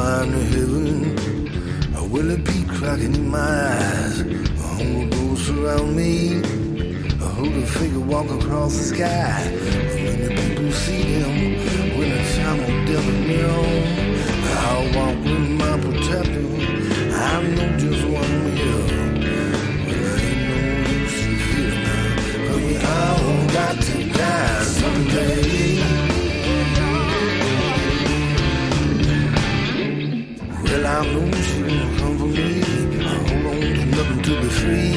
flying to heaven? Or will it be cracking in my eyes? A hunger ghost around me. A hooded figure walk across the sky. Many people see him when the time of death is near home. I'll walk with my protector. I know just one will. Well, ain't no use to fear now. 'Cause we all got to die someday. Well, I know she won't come for me. I hold on to nothing to be free.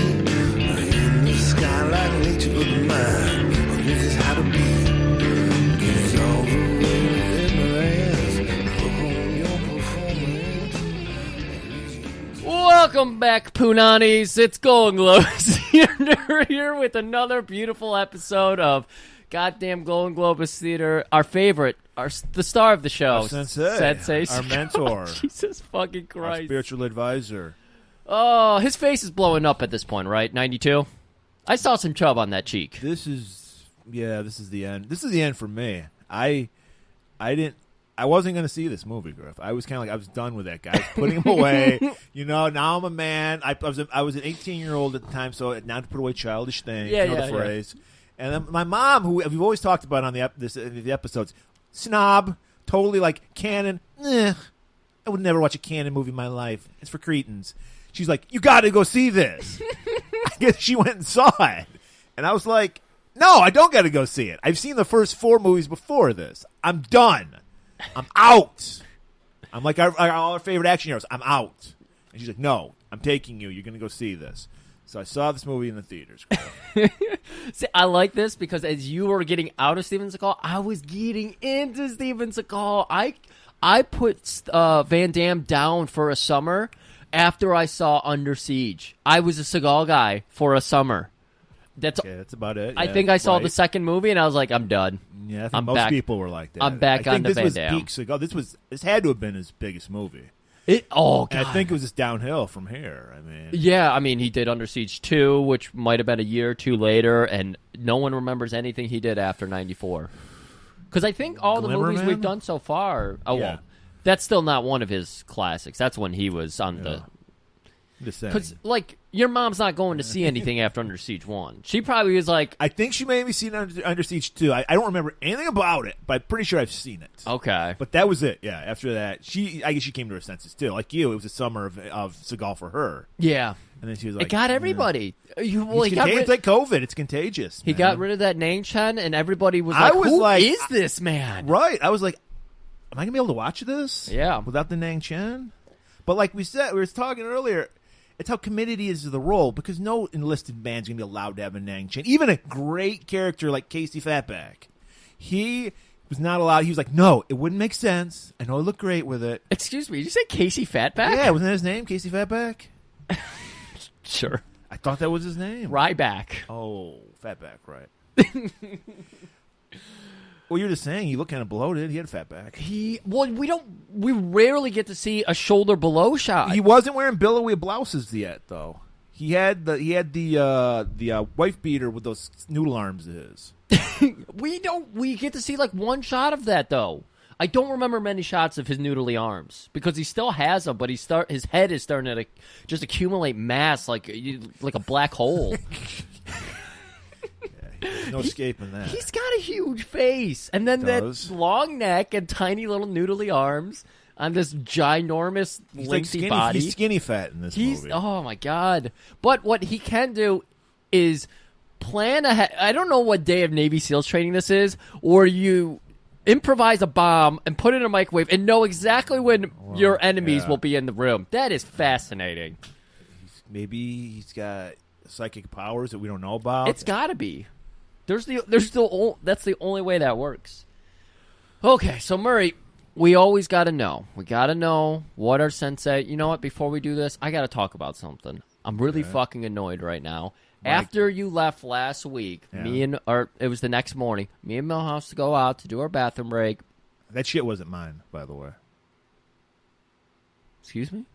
In the sky like nature of the mind. This is how to be. It's all the way with ignorance. Look on your performance. Welcome back, Punanis. It's golan-globus here with another beautiful episode of goddamn golan-globus Theater. Our favorite, the star of the show, our sensei, our mentor, Jesus fucking Christ, our spiritual advisor. Oh, his face is blowing up at this point, right? 92. I saw some chub on that cheek. This is the end. This is the end for me. I wasn't going to see this movie, Griff. I was kind of like, I was done with that guy. I was putting him away. Now I'm a man. I was an 18-year-old at the time, so not to put away childish things. The phrase. And then my mom, who we've always talked about on the episodes, snob, totally like canon. I would never watch a canon movie in my life. It's for cretins. She's like, you got to go see this. I guess she went and saw it. And I was like, no, I don't got to go see it. I've seen the first 4 movies before this. I'm done. I'm out. I'm like all our favorite action heroes. I'm out. And she's like, no, I'm taking you. You're going to go see this. So I saw this movie in the theaters. See, I like this because as you were getting out of Steven Seagal, I was getting into Steven Seagal. I put Van Damme down for a summer after I saw Under Siege. I was a Seagal guy for a summer. That's about it. I think I saw the second movie and I was like, I'm done. Yeah, I think most people were like that. I'm back on the Van Damme. Peak Seagal. This had to have been his biggest movie. God. And I think it was just downhill from here. He did Under Siege 2, which might have been a year or two later, and no one remembers anything he did after 94. Because I think all the movies we've done so far, well, that's still not one of his classics. That's when he was on the... Because, your mom's not going to see anything after Under Siege 1. She probably was like... I think she may have seen Under Siege 2. I don't remember anything about it, but I'm pretty sure I've seen it. Okay. But that was it, yeah. After that, I guess she came to her senses, too. Like you, it was a summer of Seagal for her. Yeah. And then she was like... It got everybody. It's like COVID. It's contagious. He got rid of that Nang Chen, and everybody was like, who is this man? Right. I was like, am I going to be able to watch this? Yeah. Without the Nang Chen? But like we were talking earlier... It's how committed he is to the role, because no enlisted man's going to be allowed to have a Nang Chen. Even a great character like Casey Fatback. He was not allowed. He was like, no, it wouldn't make sense. I know I look great with it. Excuse me, did you say Casey Fatback? Yeah, wasn't that his name, Casey Fatback? Sure. I thought that was his name. Ryback. Oh, Fatback, right. Well, you're just saying he looked kind of bloated. He had a fat back. We rarely get to see a shoulder below shot. He wasn't wearing billowy blouses yet, though. He had the wife beater with those noodle arms of his. We get to see like one shot of that though. I don't remember many shots of his noodly arms because he still has them, but his head is starting to just accumulate mass like a black hole. No escaping that. He's got a huge face, and then that long neck and tiny little noodly arms on this ginormous, lengthy body. He's skinny fat in this movie. Oh my god! But what he can do is plan ahead. I don't know what day of Navy SEALs training this is, or you improvise a bomb and put it in a microwave and know exactly when your enemies will be in the room. That is fascinating. Maybe he's got psychic powers that we don't know about. It's got to be. That's the only way that works. Okay, so Murray, we always got to know. We got to know what our sensei... You know what? Before we do this, I got to talk about something. I'm really fucking annoyed right now. After you left last week, it was the next morning, me and Milhouse to go out to do our bathroom break. That shit wasn't mine, by the way. Excuse me?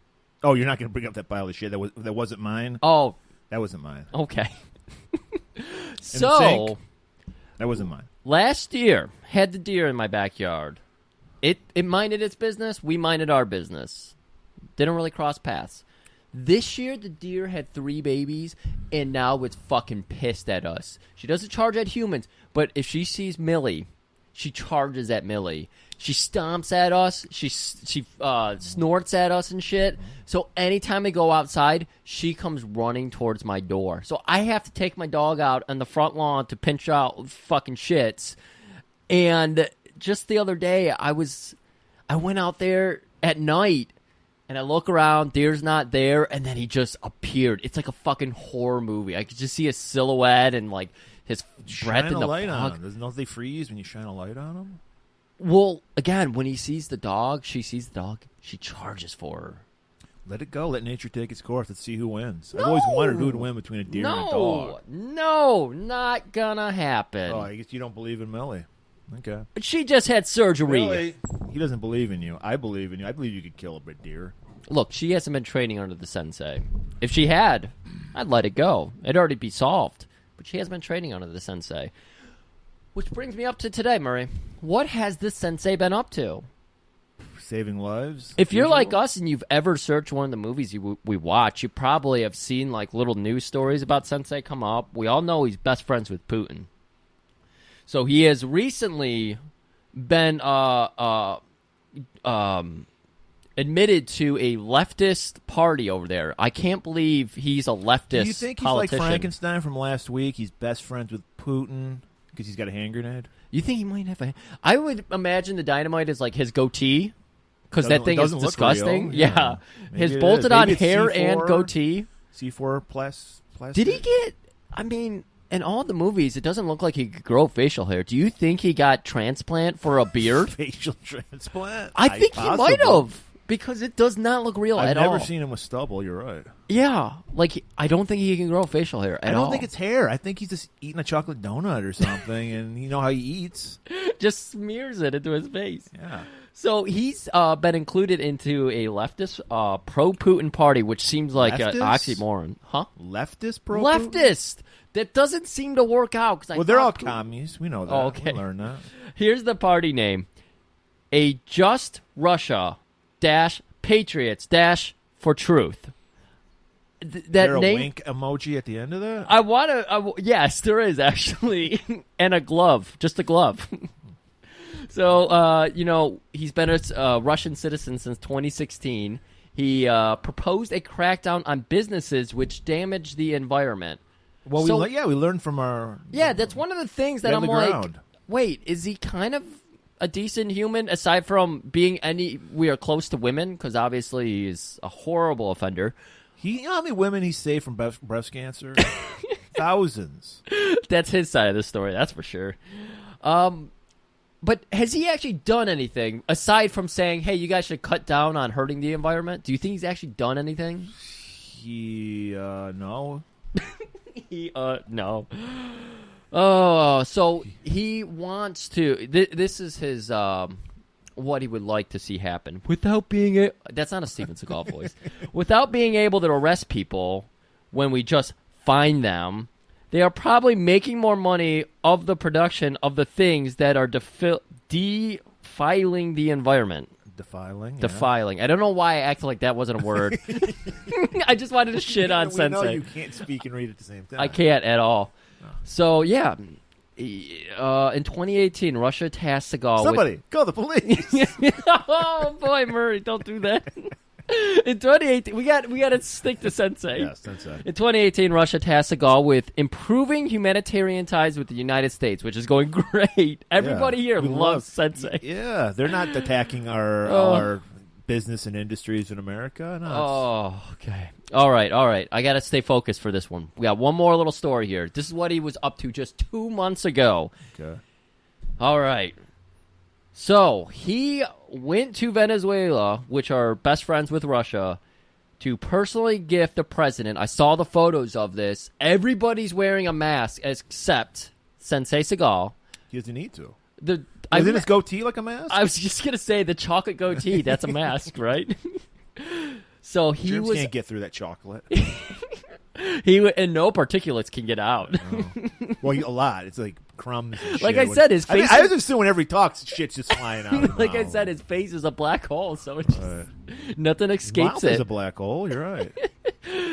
Oh, you're not going to bring up that pile of shit that wasn't mine? Oh. That wasn't mine. Okay. So, that wasn't mine. Last year, had the deer in my backyard. It minded its business. We minded our business. Didn't really cross paths. This year, the deer had 3 babies, and now it's fucking pissed at us. She doesn't charge at humans, but if she sees Millie, she charges at Millie. She stomps at us. She snorts at us and shit. So anytime we go outside, she comes running towards my door. So I have to take my dog out on the front lawn to pinch out fucking shits. And just the other day, I went out there at night, and I look around, deer's not there, and then he just appeared. It's like a fucking horror movie. I could just see his silhouette and like his breath in the light fog. on them. Don't they freeze when you shine a light on them? Well, again, when he sees the dog, she charges for her. Let it go. Let nature take its course. Let's see who wins. I've always wondered who would win between a deer and a dog. No, not gonna happen. Oh, I guess you don't believe in Millie. Okay. But she just had surgery. Really? He doesn't believe in you. I believe in you. I believe you could kill a big deer. Look, she hasn't been training under the sensei. If she had, I'd let it go. It'd already be solved. But she hasn't been training under the sensei. Which brings me up to today, Murray. What has this sensei been up to? Saving lives. If you're like us and you've ever searched one of the movies we watch, you probably have seen like little news stories about Sensei come up. We all know he's best friends with Putin. So he has recently been admitted to a leftist party over there. I can't believe he's a leftist Do you think he's politician. like Frankenstein from last week? He's best friends with Putin because he's got a hand grenade? You think he might have a... I would imagine the dynamite is like his goatee, because that thing is disgusting. Yeah. His bolted-on hair C4, and goatee. C4 plus. Did he get... I mean, in all the movies, it doesn't look like he could grow facial hair. Do you think he got transplant for a beard? Facial transplant? I think he might have, because it does not look real at all. I've never seen him with stubble, you're right. Yeah. Like, I don't think he can grow facial hair at all. I don't think it's hair. I think he's just eating a chocolate donut or something, and you know how he eats. Just smears it into his face. Yeah. So he's been included into a leftist pro-Putin party, which seems like an oxymoron. Huh? Leftist pro-Putin? Leftist! That doesn't seem to work out. Well, they're all commies. We know that. Oh, okay. We learned that. Here's the party name. A Just Russia Patriots for Truth. That there a name, wink emoji at the end of that? I want to. Yes, there is actually, and a glove, just a glove. So he's been a Russian citizen since 2016. He proposed a crackdown on businesses which damage the environment. Well, we learned from our. Yeah, that's one of the things that I'm like. Ground. Wait, is he kind of a decent human aside from being anywhere close to women? Because obviously he's a horrible offender. You know how many women he saved from breast cancer? Thousands. That's his side of the story, that's for sure. But has he actually done anything aside from saying, hey, you guys should cut down on hurting the environment? Do you think he's actually done anything? No. No. Oh, so he wants to... This is his... what he would like to see happen without being that's not a Steven Seagal voice. Without being able to arrest people when we just find them, they are probably making more money of the production of the things that are defiling the environment. Defiling. I don't know why I acted like that wasn't a word. I just wanted to shit on we Sensei. know you can't speak and read at the same time. I can't at all. Oh. So yeah. In 2018, Russia tasked Seagal with... call the police. Oh, boy, Murray, don't do that. In 2018, we got to stick to Sensei. Yes, Sensei. In 2018, Russia tasked Seagal with improving humanitarian ties with the United States, which is going great. Everybody here loves Sensei. Yeah, they're not attacking our business and industries in America. No, okay. All right. I got to stay focused for this one. We got one more little story here. This is what he was up to just 2 months ago. Okay. All right. So he went to Venezuela, which are best friends with Russia, to personally gift the president. I saw the photos of this. Everybody's wearing a mask except Sensei Seagal. He doesn't need to. Isn't his goatee like a mask? I was just going to say the chocolate goatee. That's a mask, right? So he Germs can't get through that chocolate. And no particulates can get out. Well, a lot. It's like crumbs and shit. Like I said, his face... I was assuming whenever he talks, shit's just flying out. Like I said, his face is a black hole, so it's just, nothing escapes mouth it. is a black hole. You're right.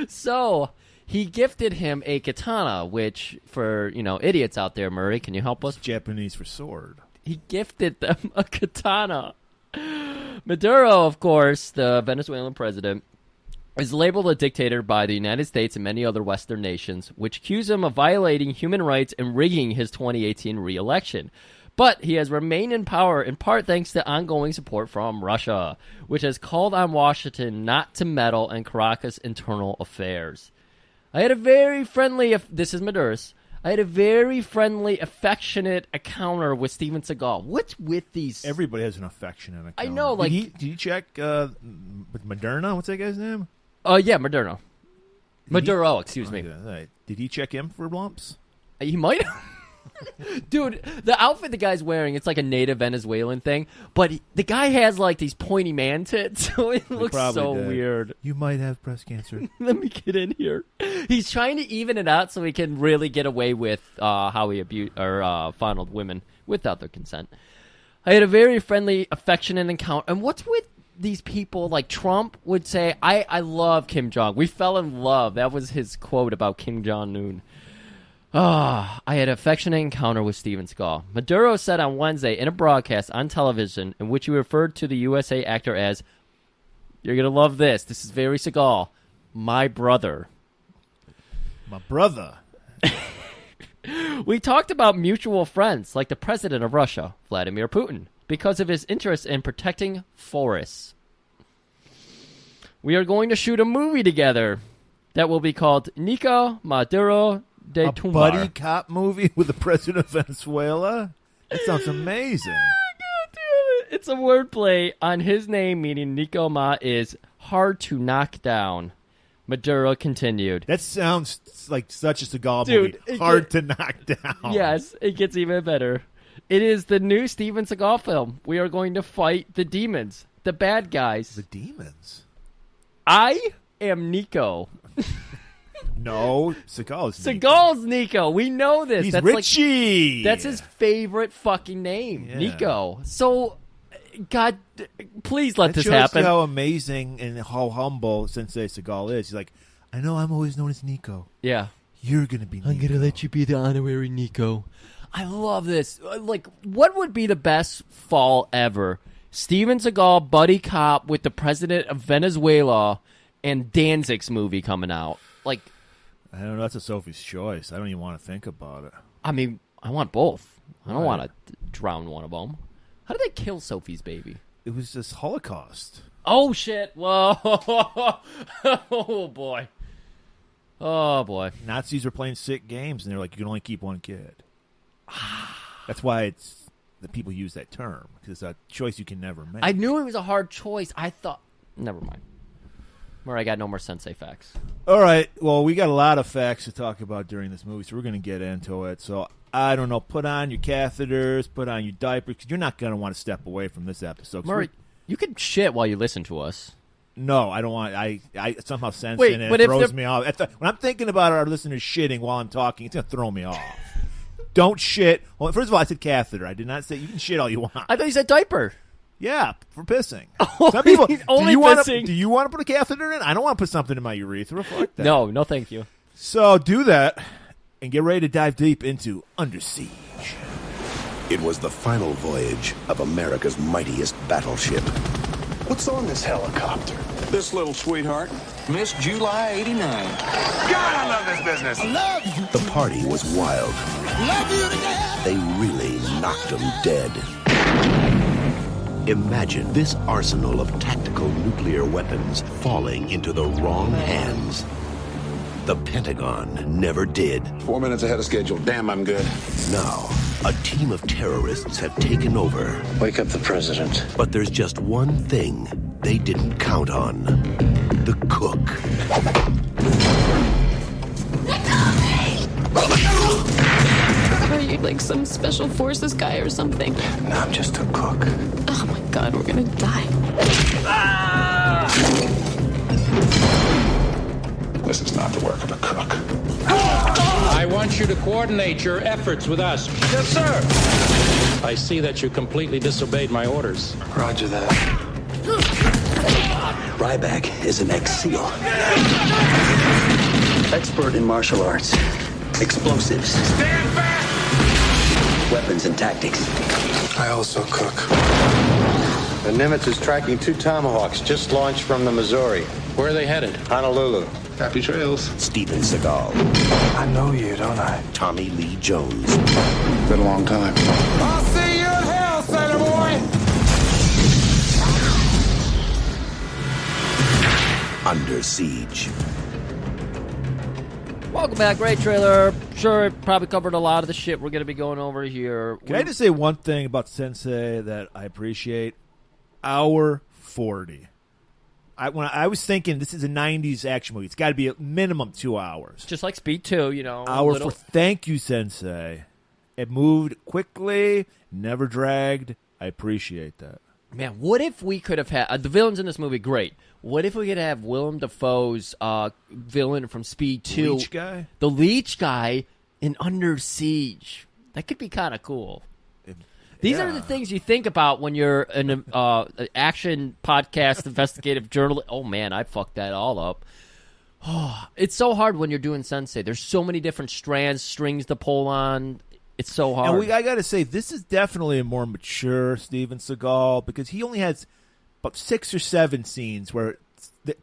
So he gifted him a katana, which, for idiots out there, Murray, can you help us? Japanese for sword. He gifted them a katana. Maduro, of course, the Venezuelan president, is labeled a dictator by the United States and many other Western nations, which accuse him of violating human rights and rigging his 2018 re-election. But he has remained in power in part thanks to ongoing support from Russia, which has called on Washington not to meddle in Caracas' internal affairs. I had a very friendly... This is Maduro's. I had a very friendly, affectionate encounter with Steven Seagal. What's with these? Everybody has an affectionate encounter. I know, like... Did he check with Moderna? What's that guy's name? Yeah, Maduro. Maduro, excuse me. Right. Did he check him for lumps? He might have. Dude, the outfit the guy's wearing, it's like a native Venezuelan thing, but the guy has like these pointy man tits, so it looks so weird. You might have breast cancer. Let me get in here. He's trying to even it out so he can really get away with how he abused or fondled women without their consent. I had a very friendly, affectionate encounter. And what's with these people? Like Trump would say, I love Kim Jong. We fell in love. That was his quote about Kim Jong-un. I had an affectionate encounter with Steven Seagal. Maduro said on Wednesday in a broadcast on television in which he referred to the USA actor as, you're going to love this, this is very Seagal, my brother. My brother. We talked about mutual friends like the president of Russia, Vladimir Putin, because of his interest in protecting forests. We are going to shoot a movie together that will be called Nico Maduro de a Tumbar. buddy cop movie with the president of Venezuela? That sounds amazing. It's a wordplay on his name, meaning Nico Ma is hard to knock down. Maduro continued. That sounds like such a Seagal movie. Hard to knock down. Yes, it gets even better. It is the new Steven Seagal film. We are going to fight the demons, the bad guys. The demons? I am Nico. No, Seagal's Nico. Seagal's Nico. We know this. He's that's Richie. That's his favorite fucking name, Nico. So, God, please let this happen. That shows how amazing and how humble Sensei Seagal is. He's like, I know I'm always known as Nico. Yeah. You're going to be Nico. I'm going to let you be the honorary Nico. I love this. Like, what would be the best fall ever? Steven Seagal, buddy cop with the president of Venezuela, and Danzig's movie coming out. Like, I don't know. That's a Sophie's choice. I don't even want to think about it. I mean, I want both. I don't want to drown one of them. How did they kill Sophie's baby? It was just Holocaust. Oh, shit. Whoa. Oh, boy. Oh, boy. Nazis were playing sick games, and they're like, you can only keep one kid. That's why the people use that term, because it's a choice you can never make. I knew it was a hard choice. I thought... Never mind. I got no more Sensei facts. All right. Well, we got a lot of facts to talk about during this movie, so we're going to get into it. So, I don't know. Put on your catheters. Put on your diapers, because you're not going to want to step away from this episode. Murray, you can shit while you listen to us. No, I don't want. I somehow sense it, and it throws me off. When I'm thinking about our listeners shitting while I'm talking, it's going to throw me off. Don't shit. Well, first of all, I said catheter. I did not say you can shit all you want. I thought you said diaper. Yeah, for pissing. Some people only pissing. Do you want to put a catheter in? I don't want to put something in my urethra. Fuck that. No, thank you. So do that and get ready to dive deep into Under Siege. It was the final voyage of America's mightiest battleship. What's on this helicopter? This little sweetheart, Miss July 89. God, I love this business. I love you. The party was wild. Love you to death. They really knocked them dead. Imagine this arsenal of tactical nuclear weapons falling into the wrong hands. The Pentagon never did. 4 minutes ahead of schedule. Damn, I'm good. Now, a team of terrorists have taken over. Wake up the president. But there's just one thing they didn't count on. The cook. Are you like some special forces guy or something? No, I'm just a cook. Oh my god, we're gonna die. This is not the work of a cook. I want you to coordinate your efforts with us. Yes, sir. I see that you completely disobeyed my orders. Roger that. Ryback is an ex-SEAL. Expert in martial arts. Explosives. Stand back! Weapons and tactics. I also cook. The Nimitz is tracking 2 Tomahawks just launched from the Missouri. Where are they headed? Honolulu. Happy trails. Steven Seagal. I know you, don't I? Tommy Lee Jones. Been a long time. I'll see you in hell, Sailor Boy! Under Siege. Welcome back, great trailer. Sure, it probably covered a lot of the shit we're going to be going over here. Can I just say one thing about Sensei that I appreciate? Hour 40. When I was thinking this is a 90s action movie, it's got to be a minimum 2 hours. Just like Speed 2, you know. Hour for thank you, Sensei. It moved quickly, never dragged. I appreciate that. Man, what if we could have had the villains in this movie? Great. What if we could have Willem Dafoe's villain from Speed 2, Leech guy? the Leech guy, in Under Siege? That could be kind of cool. These are the things you think about when you're an action podcast investigative journalist. Oh man, I fucked that all up. Oh, it's so hard when you're doing Sensei. There's so many different strands, strings to pull on. It's so hard. And I got to say, this is definitely a more mature Steven Seagal because he only has about 6 or 7 scenes where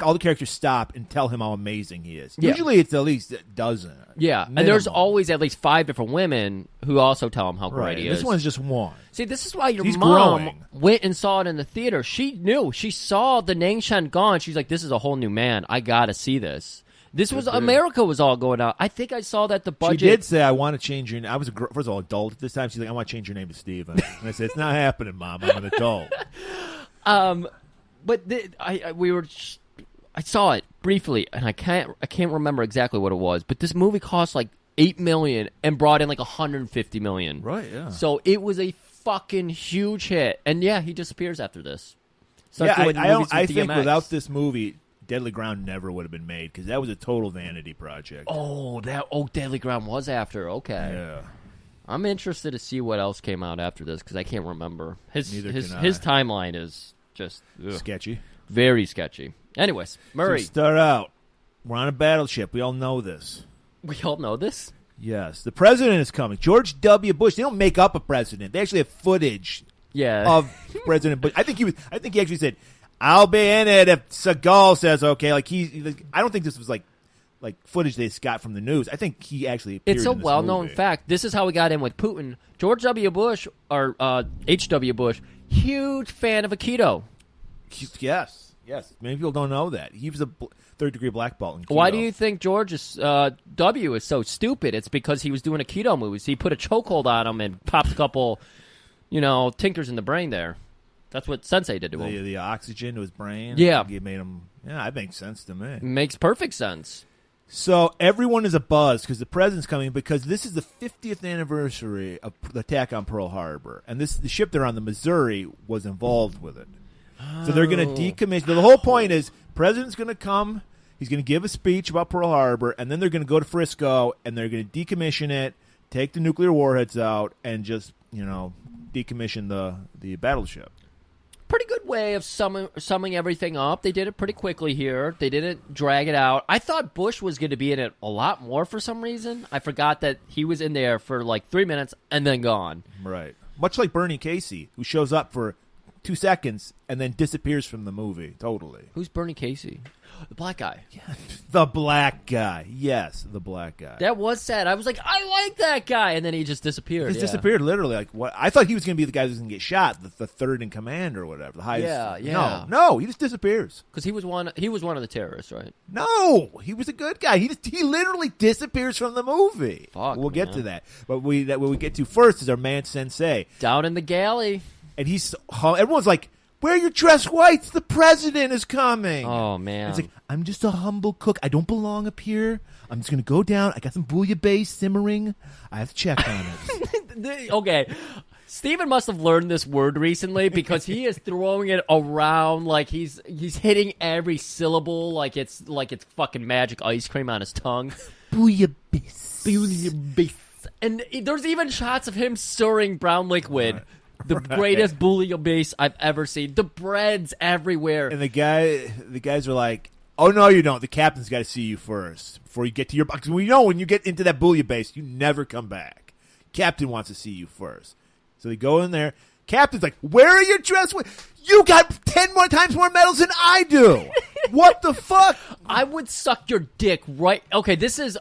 all the characters stop and tell him how amazing he is. Yeah. Usually it's at least a dozen. Yeah, minimum. and there's always at least 5 different women who also tell him how great he is. This one's just one. See, this is why your He's mom growing. went and saw it in the theater. She knew. She saw the Nang Shen gone. She's like, this is a whole new man. I got to see this. This was America was all going out. I think I saw that the budget. She did say, I want to change your name. I was, first of all, adult at this time. She's like, I want to change your name to Steven. And I said, it's not happening, Mom. I'm an adult. But I saw it briefly, and I can't remember exactly what it was. But this movie cost like $8 million and brought in like $150 million. Right, yeah. So it was a fucking huge hit. And yeah, he disappears after this. I think without this movie, Deadly Ground never would have been made because that was a total vanity project. Deadly Ground was after. Okay. Yeah. I'm interested to see what else came out after this because I can't remember. His I. timeline is just Sketchy. very sketchy. Anyways, Murray. So start out. We're on a battleship. We all know this. We all know this. Yes. The president is coming. George W. Bush. They don't make up a president. They actually have footage of President Bush. I think he actually said, I'll be in it if Seagal says okay. I don't think this was like footage they got from the news. I think he actually appeared It's a in this well-known movie. fact. This is how we got in with Putin. George W. Bush, or H.W. Bush, huge fan of Aikido. Yes. Many people don't know that. He was a third-degree black belt in Aikido. Why do you think George W. is so stupid? It's because he was doing Aikido moves. He put a chokehold on him and popped a couple, tinkers in the brain there. That's what Sensei did to him. The oxygen to his brain? Yeah. It made him... Yeah, that makes sense to me. Makes perfect sense. So everyone is abuzz because the president's coming because this is the 50th anniversary of the attack on Pearl Harbor. And the ship they're on, the Missouri, was involved with it. So they're going to decommission. The whole point is president's going to come. He's going to give a speech about Pearl Harbor. And then they're going to go to Frisco and they're going to decommission it, take the nuclear warheads out, and just, decommission the battleship. Pretty good way of summing everything up. They did it pretty quickly here. They didn't drag it out. I thought Bush was going to be in it a lot more for some reason. I forgot that he was in there for like 3 minutes and then gone. Right. Much like Bernie Casey, who shows up for 2 seconds and then disappears from the movie totally. Who's Bernie Casey? The black guy. Yeah, the black guy. Yes, the black guy. That was sad. I was like, I like that guy, and then he just disappeared. He just disappeared, literally. Like what? I thought he was going to be the guy who's going to get shot, the third in command or whatever, the highest. Yeah. No, he just disappears because he was one of the terrorists, right? No, he was a good guy. He literally disappears from the movie. Fuck, we'll get to that. But what we get to first is our man Sensei down in the galley, and everyone's like, wear your dress whites. The president is coming. Oh, man. It's like, I'm just a humble cook. I don't belong up here. I'm just going to go down. I got some bouillabaisse simmering. I have to check on it. Okay. Steven must have learned this word recently because he is throwing it around like he's hitting every syllable like it's fucking magic ice cream on his tongue. Bouillabaisse. Bouillabaisse. And there's even shots of him stirring brown liquid. Right. The greatest bouillabaisse I've ever seen. The bread's everywhere. And the guys are like, "Oh no, you don't. The captain's got to see you first before you get to your box. Because we know when you get into that bouillabaisse, you never come back. Captain wants to see you first." So they go in there. Captain's like, "Where are your dress? You got 10 more times more medals than I do. What the fuck?" I would suck your dick right. Okay, this is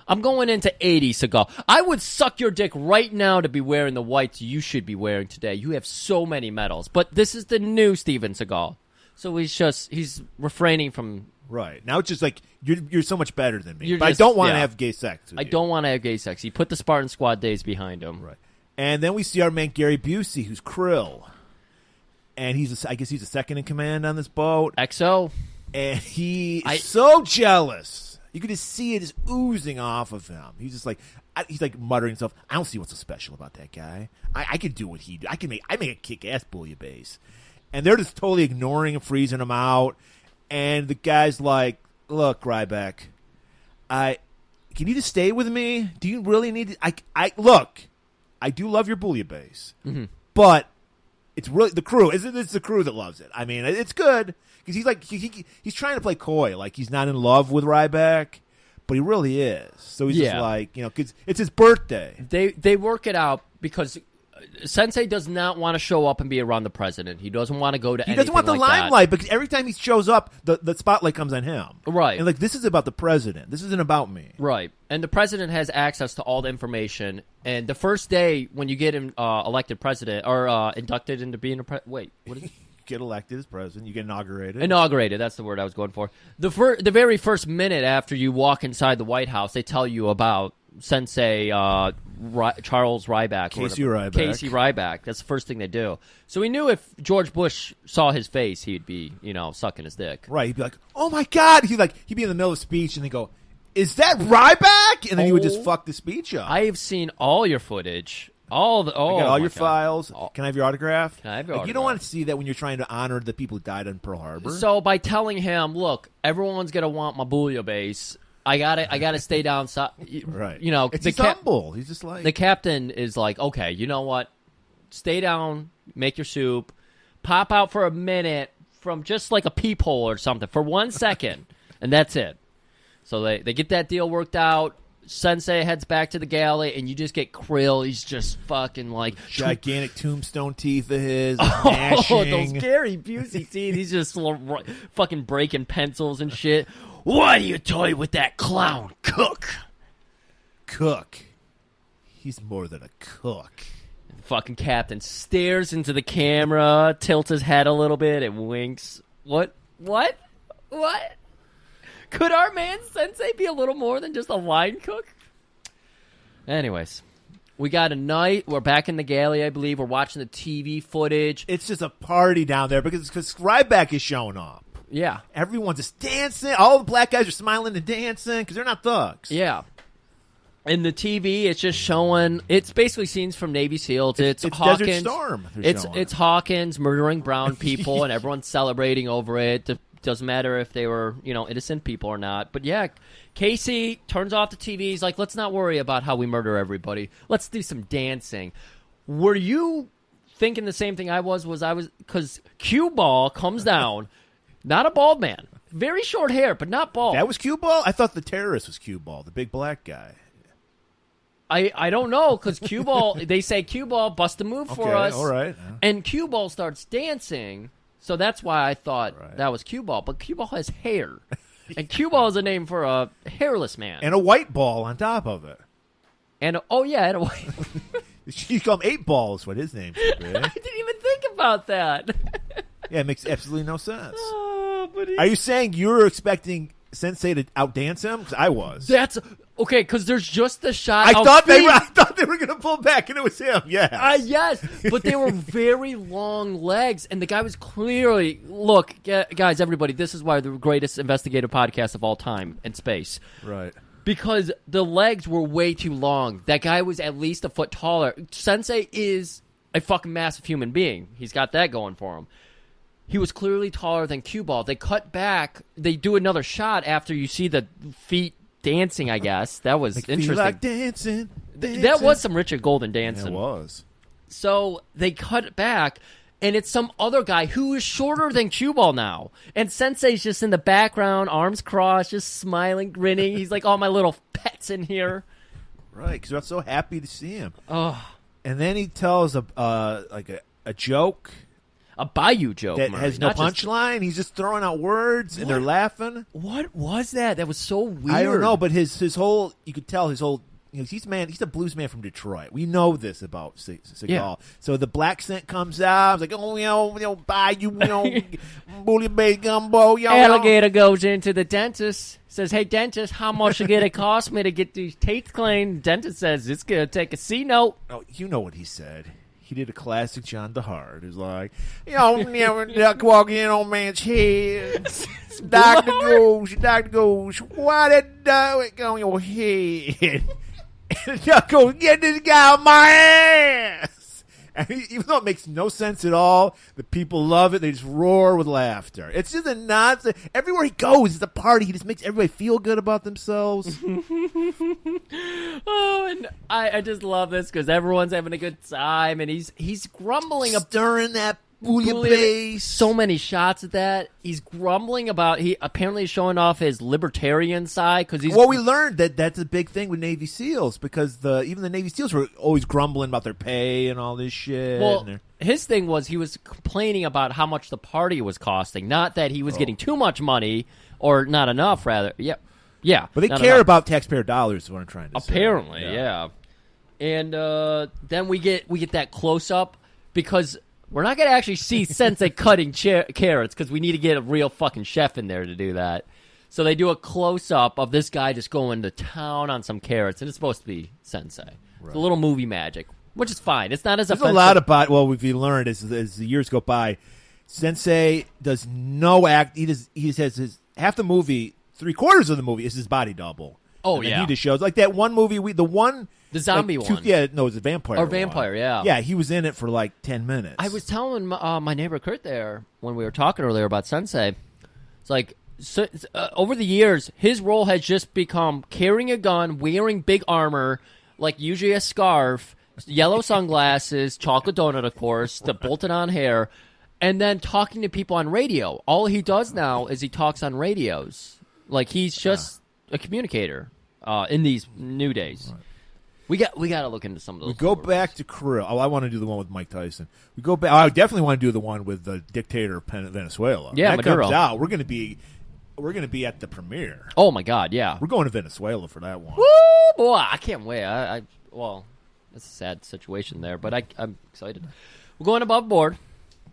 I'm going into 80, Seagal. I would suck your dick right now to be wearing the whites you should be wearing today. You have so many medals. But this is the new Steven Seagal. So he's refraining from. Right. Now it's just like, you're so much better than me. You're But just- I don't want to yeah. have gay sex with I you. don't want to have gay sex. He put the Spartan Squad days behind him. Right. And then we see our man Gary Busey, who's Krill. And I guess he's a second in command on this boat. XO. And he's so jealous. You can just see it is oozing off of him. He's just like, he's like muttering himself, "I don't see what's so special about that guy. I can do what he do. I make a kick-ass bouillabaisse." And they're just totally ignoring him, freezing him out. And the guy's like, "Look, Ryback, can you just stay with me? Do you really need to, look, I do love your bouillabaisse, but it's really the crew. It's the crew that loves it. I mean, it's good because he's like he's trying to play coy, like he's not in love with Ryback, but he really is. So he's just like, because it's his birthday. They work it out because Sensei does not want to show up and be around the president. He doesn't want to go to. He doesn't want the limelight because every time he shows up, the spotlight comes on him. Right. And like, this is about the president. This isn't about me. Right. And the president has access to all the information. And the first day when you get him elected president or inducted into being a wait, what is it? Get elected as president. You get inaugurated. Inaugurated. That's the word I was going for. The very first minute after you walk inside the White House, they tell you about Sensei Charles Ryback. Casey Ryback. Casey Ryback. That's the first thing they do. So we knew if George Bush saw his face, he'd be, sucking his dick. Right. He'd be like, "Oh my God." He'd be in the middle of a speech and they go, "Is that Ryback?" And then he would just fuck the speech up. I have seen all your footage. I got all your files. Can I have your autograph? Can I have your You don't autograph? want to see that when you're trying to honor the people who died on Pearl Harbor. So by telling him, "Look, everyone's gonna want my bouillabaisse. I gotta stay down." Right. He's humble. He's just like the captain is like, "Okay, you know what? Stay down, make your soup, pop out for a minute from just like a peephole or something for 1 second, and that's it." So they get that deal worked out. Sensei heads back to the galley, and you just get Krill. He's just fucking like gigantic tombstone teeth of his. Oh, gnashing. those Gary Busey teeth. He's just fucking breaking pencils and shit. "Why do you toy with that clown, Cook?" Cook. He's more than a cook. Fucking captain stares into the camera, tilts his head a little bit, and winks. What? Could our man Sensei be a little more than just a line cook? Anyways, we got a night. We're back in the galley, I believe. We're watching the TV footage. It's just a party down there because Ryback is showing up. Yeah. Everyone's just dancing. All the black guys are smiling and dancing because they're not thugs. Yeah. And the TV, it's just showing. It's basically scenes from Navy SEALs. It's Hawkins. Desert Storm. It's Hawkins murdering brown people, and everyone's celebrating over it. Doesn't matter if they were, innocent people or not. But yeah, Casey turns off the TV. He's like, "Let's not worry about how we murder everybody. Let's do some dancing." Were you thinking the same thing I was? Because Cue Ball comes down, not a bald man, very short hair, but not bald. That was Cue Ball? I thought the terrorist was Cue Ball, the big black guy. I don't know, because Cue Ball, they say Cue Ball, bust a move for us. All right. And Cue Ball starts dancing, so that's why I thought that was Cue Ball. But Cue Ball has hair. And Cue Ball is a name for a hairless man. And a white ball on top of it. And a white You call him 8 Ball is what his name should be. I didn't even think about that. Yeah, it makes absolutely no sense. But Are you saying you were expecting Sensei to outdance him? Because I was. That's okay, because there's just the shot. I thought they were going to pull back, and it was him. Yeah. Yes, but they were very long legs, and the guy was clearly. Look, guys, everybody, this is why the greatest investigative podcast of all time in space. Right. Because the legs were way too long. That guy was at least a foot taller. Sensei is a fucking massive human being. He's got that going for him. He was clearly taller than Cue Ball. They cut back. They do another shot after you see the feet dancing, I guess. That was interesting. Feel like dancing. That was some Richard Golden dancing. It was. So they cut it back, and it's some other guy who is shorter than Cue Ball now. And Sensei's just in the background, arms crossed, just smiling, grinning. He's like, all my little pets in here. Right, because I'm so happy to see him. Oh. And then he tells a joke. A Bayou joke, that Murray, has no not just- punchline. He's just throwing out words, and they're laughing. What was that? That was so weird. I don't know, but his whole, you could tell his whole, he's a blues man from Detroit. We know this about Seagal. Yeah. So the black scent comes out. It's like, Bayou, bully bay gumbo, Alligator goes into the dentist, says, hey, dentist, how much did it cost me to get these teeth cleaned? Dentist says, it's going to take a C note. Oh, you know what he said. He did a classic John DeHart. He's like, never duck walk in on man's head. Doctor goes, why did duck on your head? And the duck goes, get this guy on my ass. And even though it makes no sense at all, the people love it. They just roar with laughter. It's just a nonsense. Everywhere he goes, it's a party. He just makes everybody feel good about themselves. Oh, and I just love this because everyone's having a good time, and he's grumbling, stirring that bouillabaisse. So many shots at that. He's grumbling about he apparently is showing off his libertarian side because he's. Well, we learned that's a big thing with Navy SEALs because even the Navy SEALs were always grumbling about their pay and all this shit. Well, his thing was he was complaining about how much the party was costing, not that he was getting too much money or not enough. Rather, yeah. But they care enough. about taxpayer dollars. Is what I'm trying to say. Apparently, yeah. And then we get that close up because. We're not going to actually see Sensei cutting carrots because we need to get a real fucking chef in there to do that. So they do a close-up of this guy just going to town on some carrots, and it's supposed to be Sensei. Right. It's a little movie magic, which is fine. It's not as offensive. There's a lot about, well, we've learned as the years go by, Sensei does no act. He has his half the movie, 3/4 of the movie is his body double. Oh, and yeah. He just shows, like that one movie, the zombie one. Yeah, no, it was a vampire. Or vampire, one. yeah. Yeah, he was in it for like 10 minutes. I was telling my neighbor Kurt there when we were talking earlier about Sensei. It's like, over the years, his role has just become carrying a gun, wearing big armor, like usually a scarf, yellow sunglasses, chocolate donut, of course, the bolted-on hair, and then talking to people on radio. All he does now is he talks on radios. Like, he's just a communicator in these new days. Right. We got to look into some of those. We go back to Krill. Oh, I want to do the one with Mike Tyson. We go back. I definitely want to do the one with the dictator of Venezuela. Yeah, that Maduro. comes out. We're going to be at the premiere. Oh my God, yeah. We're going to Venezuela for that one. Woo, boy! I can't wait. Well, it's a sad situation there, but I'm excited. We're going above board.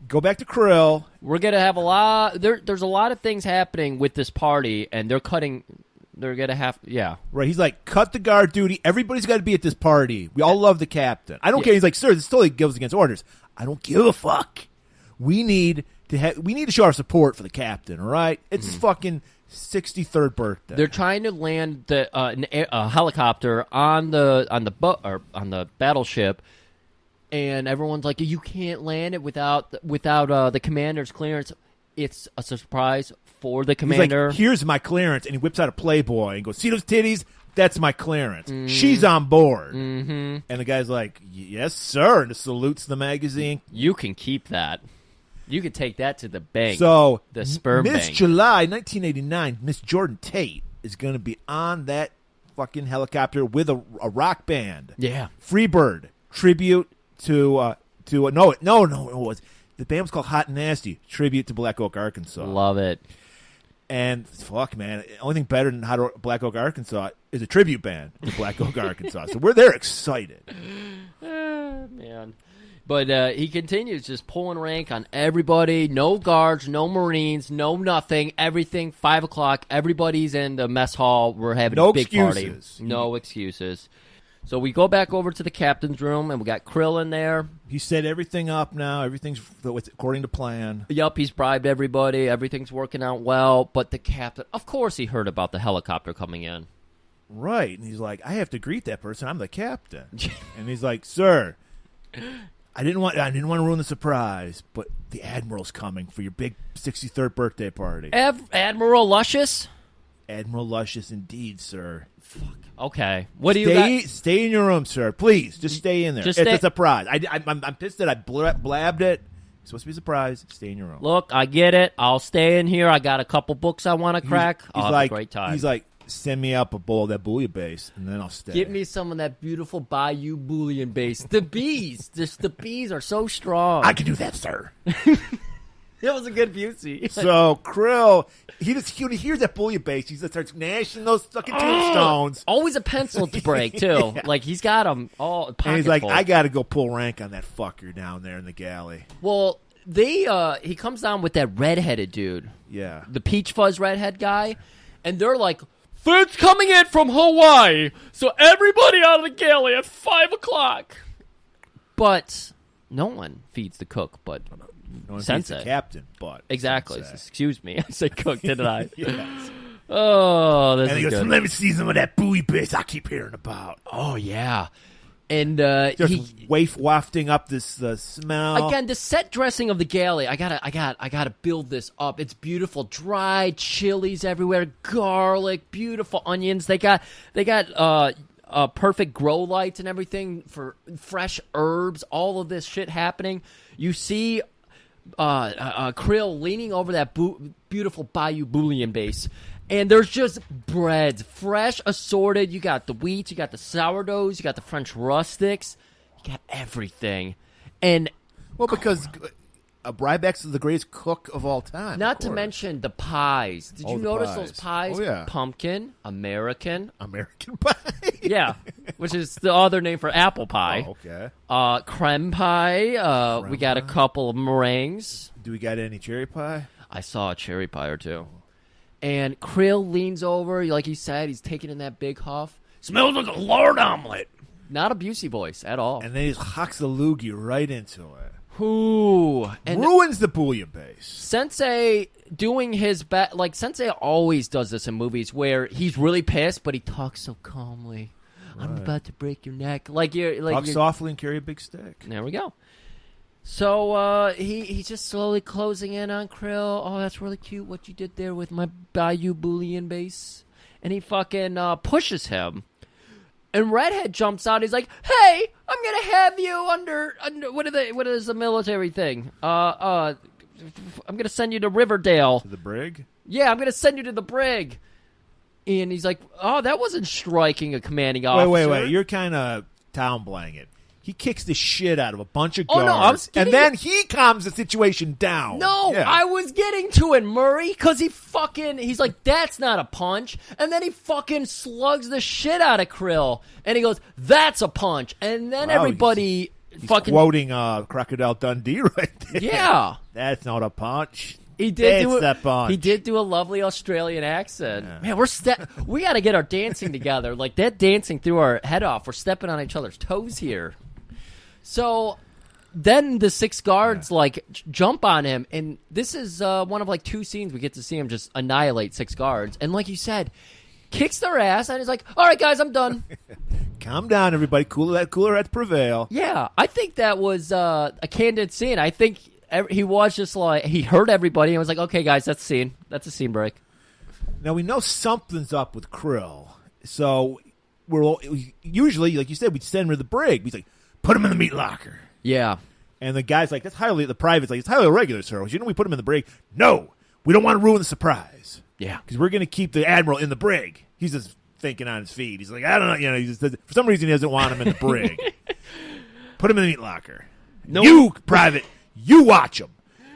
Go back to Krill. We're gonna have a lot. There's a lot of things happening with this party, and they're cutting. They're going to have, Right, he's like, cut the guard duty. Everybody's got to be at this party. We all love the captain. I don't care. He's like, sir, this totally goes against orders. I don't give a fuck. We need to show our support for the captain, all right? It's his fucking 63rd birthday. They're trying to land a helicopter on the battleship, and everyone's like, you can't land it without the commander's clearance. It's a surprise for the commander. He's like, here's my clearance, and he whips out a Playboy and goes, see those titties? That's my clearance. She's on board. Mm-hmm. And the guy's like, yes, sir, and salutes the magazine. You can keep that. You can take that to the bank. So, the sperm Miss bank. July 1989, Miss Jordan Tate is going to be on that fucking helicopter with a rock band. Yeah. Freebird tribute to no, it was. The band was called Hot and Nasty, tribute to Black Oak, Arkansas. Love it. And fuck, man, the only thing better than Black Oak, Arkansas is a tribute band to Black Oak, Arkansas. So they're excited. Man. But he continues just pulling rank on everybody. No guards, no Marines, no nothing. Everything, 5 o'clock. Everybody's in the mess hall. We're having a big party. No excuses. So we go back over to the captain's room, and we got Krill in there. He set everything up now. Everything's according to plan. Yup, he's bribed everybody. Everything's working out well. But the captain, of course he heard about the helicopter coming in. Right. And he's like, I have to greet that person. I'm the captain. And he's like, sir, I didn't want to ruin the surprise, but the Admiral's coming for your big 63rd birthday party. Admiral Luscious? Admiral Luscious indeed, sir. Fuck. Okay. What do you got? Stay in your room, sir. Please, just stay in there. It's a surprise. I'm pissed that I blabbed it. It's supposed to be a surprise. Stay in your room. Look, I get it. I'll stay in here. I got a couple books I want to crack. I'll have a great time. He's like, send me up a bowl of that bouillabaisse, and then I'll stay. Give me some of that beautiful Bayou bouillabaisse. The bees. The bees are so strong. I can do that, sir. That was a good Busey. So Krill, when he hears that bouillabaisse, he just starts gnashing those fucking tombstones. Always a pencil to break too. Yeah. Like he's got them all. And he's like, I got to go pull rank on that fucker down there in the galley. Well, he comes down with that redheaded dude. Yeah, the peach fuzz redhead guy, and they're like, "Food's coming in from Hawaii, so everybody out of the galley at 5:00." But no one feeds the cook, but. No one Sensei. the captain, but exactly. Sensei. Excuse me, I said cook, didn't I? Yes. Oh, this and he is goes, good. let me see some of that bouillabaisse I keep hearing about. Oh yeah, and just wafting up this smell again. The set dressing of the galley. I gotta build this up. It's beautiful, dried chilies everywhere, garlic, beautiful onions. They got perfect grow lights and everything for fresh herbs. All of this shit happening. You see. Krill leaning over that beautiful Bayou bouillabaisse, and there's just breads, fresh, assorted. You got the wheat, you got the sourdoughs, you got the French rustics, you got everything. And because Ryback's the greatest cook of all time. Not to mention the pies. Did you notice those pies? Oh, yeah. Pumpkin, American pie. Yeah, which is the other name for apple pie. Oh, okay. Creme pie. We got a couple of meringues. Do we got any cherry pie? I saw a cherry pie or two. And Krill leans over, like he said, he's taking in that big huff. Smells like a lard omelet. Not a Busey voice at all. And then he just hocks the loogie right into it. Ooh. And ruins the bouillabaisse. Sensei doing his best. Like, Sensei always does this in movies where he's really pissed, but he talks so calmly. Right. I'm about to break your neck. Talk softly and carry a big stick. There we go. So he's just slowly closing in on Krill. Oh, that's really cute what you did there with my Bayou bouillabaisse. And he fucking pushes him. And Redhead jumps out. He's like, "Hey, I'm gonna have you under what is the military thing? I'm gonna send you to Riverdale. To the brig? Yeah, I'm gonna send you to the brig." And he's like, "Oh, that wasn't striking a commanding officer." Wait. You're kind of town-blanking it. He kicks the shit out of a bunch of guards. Oh, no, I was and then he calms the situation down. No, yeah. I was getting to it, Murray, because he's like, "That's not a punch." And then he fucking slugs the shit out of Krill. And he goes, "That's a punch." And then everybody he's fucking... quoting Crocodile Dundee right there. Yeah. That's not a punch. He did punch. He did do a lovely Australian accent. Yeah. Man, we got to get our dancing together. Like, that dancing threw our head off. We're stepping on each other's toes here. So then the 6 guards jump on him, and this is one of two scenes we get to see him just annihilate 6 guards. And like you said, kicks their ass, and he's like, "All right, guys, I'm done." Calm down, everybody. Cooler heads prevail. Yeah, I think that was a candid scene. I think he was just like, he heard everybody and was like, "Okay, guys, that's a scene. That's a scene break." Now we know something's up with Krill, so we're usually, like you said, we'd send him to the brig. He's like, "Put him in the meat locker." Yeah. And the guy's like, the private's like, "It's highly irregular, sir. Shouldn't we put him in the brig?" No, we don't want to ruin the surprise. Yeah. Because we're going to keep the Admiral in the brig. He's just thinking on his feet. He's like, I don't know. He just for some reason, he doesn't want him in the brig. Put him in the meat locker. No. You, private, you watch him.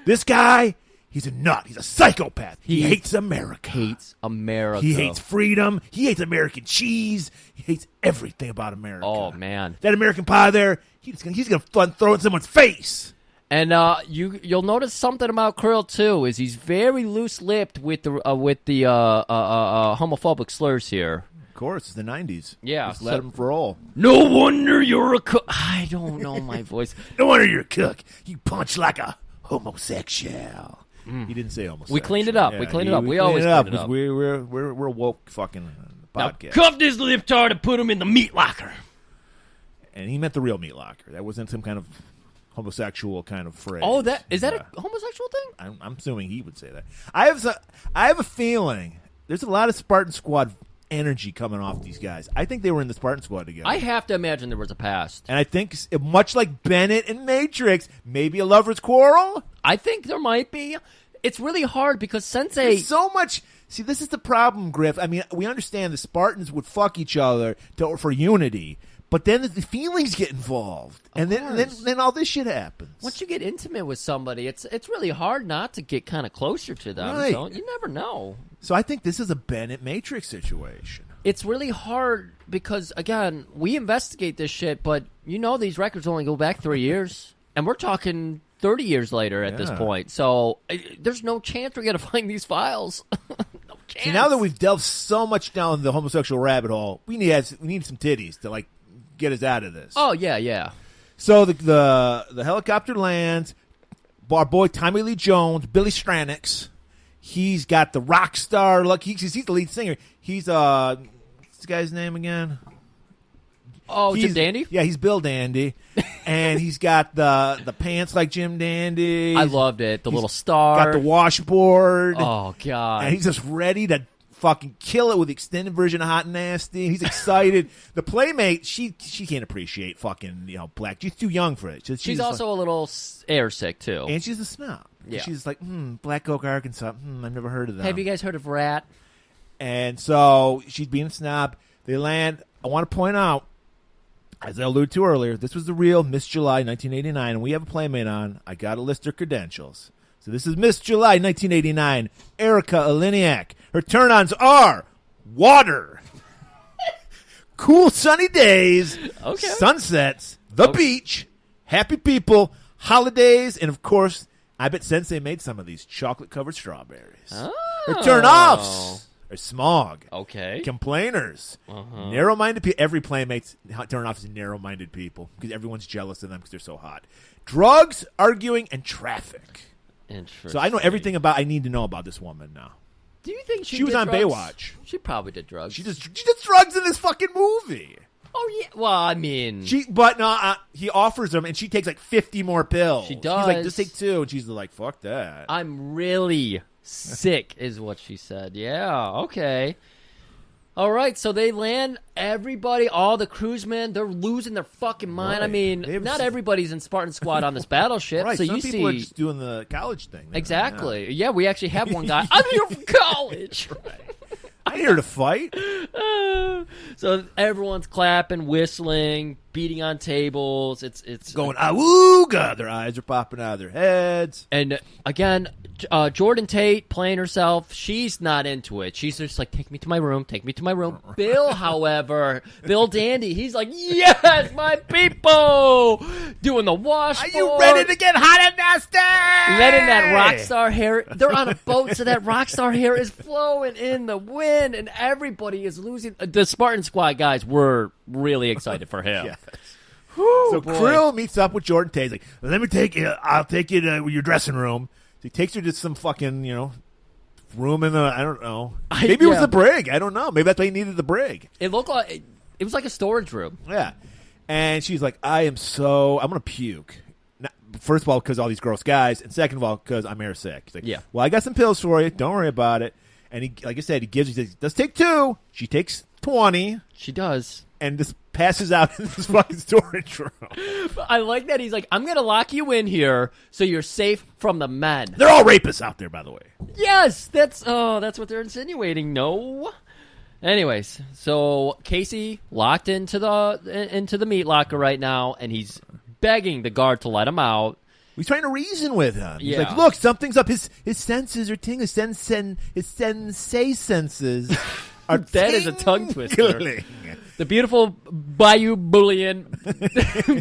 This guy, he's a nut. He's a psychopath. He hates America. He hates freedom. He hates American cheese. He hates everything about America. Oh, man. That American pie there, he's going to throw it in someone's face. And you'll notice something about Krill too is he's very loose-lipped with the homophobic slurs here. Of course, it's the 90s. Yeah, just let him roll. No wonder you're a cook. I don't know my voice. No wonder you're a cook. You punch like a homosexual. He didn't say homosexual. We cleaned it up. Yeah, we cleaned it up. We always clean it up. We're woke fucking podcast. Now, cuff this libtard and put him in the meat locker. And he meant the real meat locker. That wasn't some kind of homosexual kind of phrase. Oh, is that a homosexual thing? I'm assuming he would say that. I have a feeling there's a lot of Spartan Squad energy coming off these guys. I think they were in the Spartan Squad together. I have to imagine there was a past. And I think, much like Bennett and Matrix, maybe a lover's quarrel? I think there might be. It's really hard because Sensei... There's so much... See, this is the problem, Griff. I mean, we understand the Spartans would fuck each other for unity, but then the feelings get involved. And then all this shit happens. Once you get intimate with somebody, it's really hard not to get kind of closer to them. Right. So you never know. So I think this is a Bennett Matrix situation. It's really hard because, again, we investigate this shit, but these records only go back 3 years. And we're talking 30 years later at this point. So there's no chance we're going to find these files. No chance. See, now that we've delved so much down the homosexual rabbit hole, we need some titties to, get us out of this. Oh, yeah. So the helicopter lands. Our boy Tommy Lee Jones, Billy Stranix. He's got the rock star look. He's the lead singer. He's what's the guy's name again? Oh, Jim Dandy? Yeah, he's Bill Dandy. And he's got the pants like Jim Dandy. I loved it. The little star. Got the washboard. Oh, God. And he's just ready to fucking kill it with the extended version of Hot and Nasty. He's excited. The playmate, she can't appreciate fucking black. She's too young for it. She's also a little air sick, too. And she's a snob. Yeah. She's like, Black Oak, Arkansas. I've never heard of them. Have you guys heard of Rat? And so she's being a snob. They land. I want to point out, as I alluded to earlier, this was the real Miss July 1989, and we have a playmate on. I got to list her credentials. So this is Miss July 1989, Erica Aliniak. Her turn-ons are water, cool sunny days, sunsets, the beach, happy people, holidays, and of course, I bet Sensei made some of these chocolate-covered strawberries. Oh. Her turn-offs are smog. Okay. Complainers. Narrow-minded people. Every playmate's turn-off is narrow-minded people because everyone's jealous of them because they're so hot. Drugs, arguing, and traffic. Interesting. So I know everything I need to know about this woman now. Do you think she was did on drugs? Baywatch? She probably did drugs. She did drugs in this fucking movie. Oh yeah. Well, I mean, he offers them, and she takes like 50 more pills. She does. He's like, just take 2, and she's like, fuck that. I'm really sick, is what she said. Yeah. Okay. All right. So they land. Everybody, all the crewsmen, they're losing their fucking mind. Right. I mean, not everybody's in Spartan Squad on this battleship. Right. So Some you people see, are just doing the college thing. Exactly. Yeah, we actually have one guy. I'm here from college. I'm here to fight. So everyone's clapping, whistling, beating on tables. It's going awooga. Their eyes are popping out of their heads. And again, Jordan Tate playing herself. She's not into it. She's just like, take me to my room. Take me to my room. Bill, however, Bill Dandy, he's like, yes, my people, doing the washboard. Are you ready to get hot and nasty? Letting that rock star hair. They're on a boat, so that rock star hair is flowing in the wind, and everybody is losing. The Spartan Squad guys were really excited for him. Yes. Whew, so boy. Krill meets up with Jordan Tate. He's like, let me take you. I'll take you to your dressing room. So he takes her to some fucking, room in the, I don't know. Maybe it was the brig. I don't know. Maybe that's why he needed the brig. It looked like it was like a storage room. Yeah. And she's like, I'm going to puke. First of all, because all these gross guys. And second of all, because I'm air sick. He's like, yeah. Well, I got some pills for you. Don't worry about it. And he, like I said, he says, let's take 2. She takes 20. She does. And just passes out in this fucking storage room. I like that. He's like, I'm going to lock you in here so you're safe from the men. They're all rapists out there, by the way. Yes, that's what they're insinuating. No. Anyways, so Casey locked into the meat locker right now, and he's begging the guard to let him out. He's trying to reason with him. He's Yeah. like, look, something's up. His senses are tingling. His sensei senses are That is a tongue twister. tingling. The beautiful Bayou Bullion.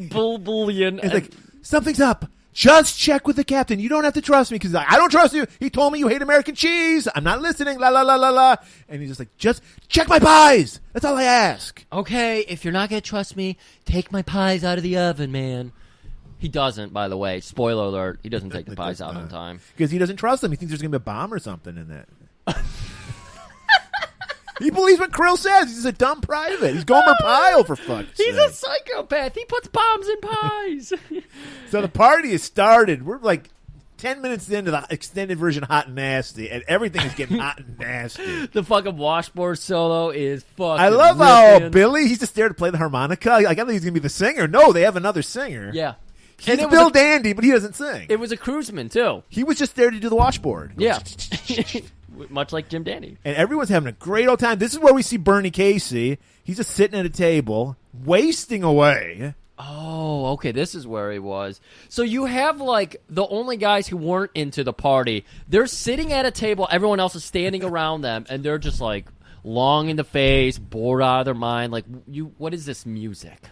Bullion. He's like, something's up. Just check with the captain. You don't have to trust me because I don't trust you. He told me you hate American cheese. I'm not listening. La, la, la, la, la. And he's just like, just check my pies. That's all I ask. Okay, if you're not going to trust me, take my pies out of the oven, man. He doesn't, by the way. Spoiler alert. He doesn't take the pies out on time. Because he doesn't trust them. He thinks there's going to be a bomb or something in that. He believes what Krill says. He's a dumb private. He's Gomer Pyle, for fuck's sake. He's a psychopath. He puts bombs in pies. So the party has started. We're like 10 minutes into the extended version of Hot and Nasty, and everything is getting hot and nasty. The fucking washboard solo is fucking I love ripping. how Billy, he's just there to play the harmonica. Like, I thought he was going to be the singer. No, they have another singer. Yeah. He's Bill Dandy, but he doesn't sing. It was a cruiseman, too. He was just there to do the washboard. Yeah. Much like Jim Dandy. And everyone's having a great old time. This is where we see Bernie Casey. He's just sitting at a table, wasting away. Oh, okay. This is where he was. So you have, like, the only guys who weren't into the party. They're sitting at a table. Everyone else is standing around them, and they're just, like, long in the face, bored out of their mind. Like, what is this music?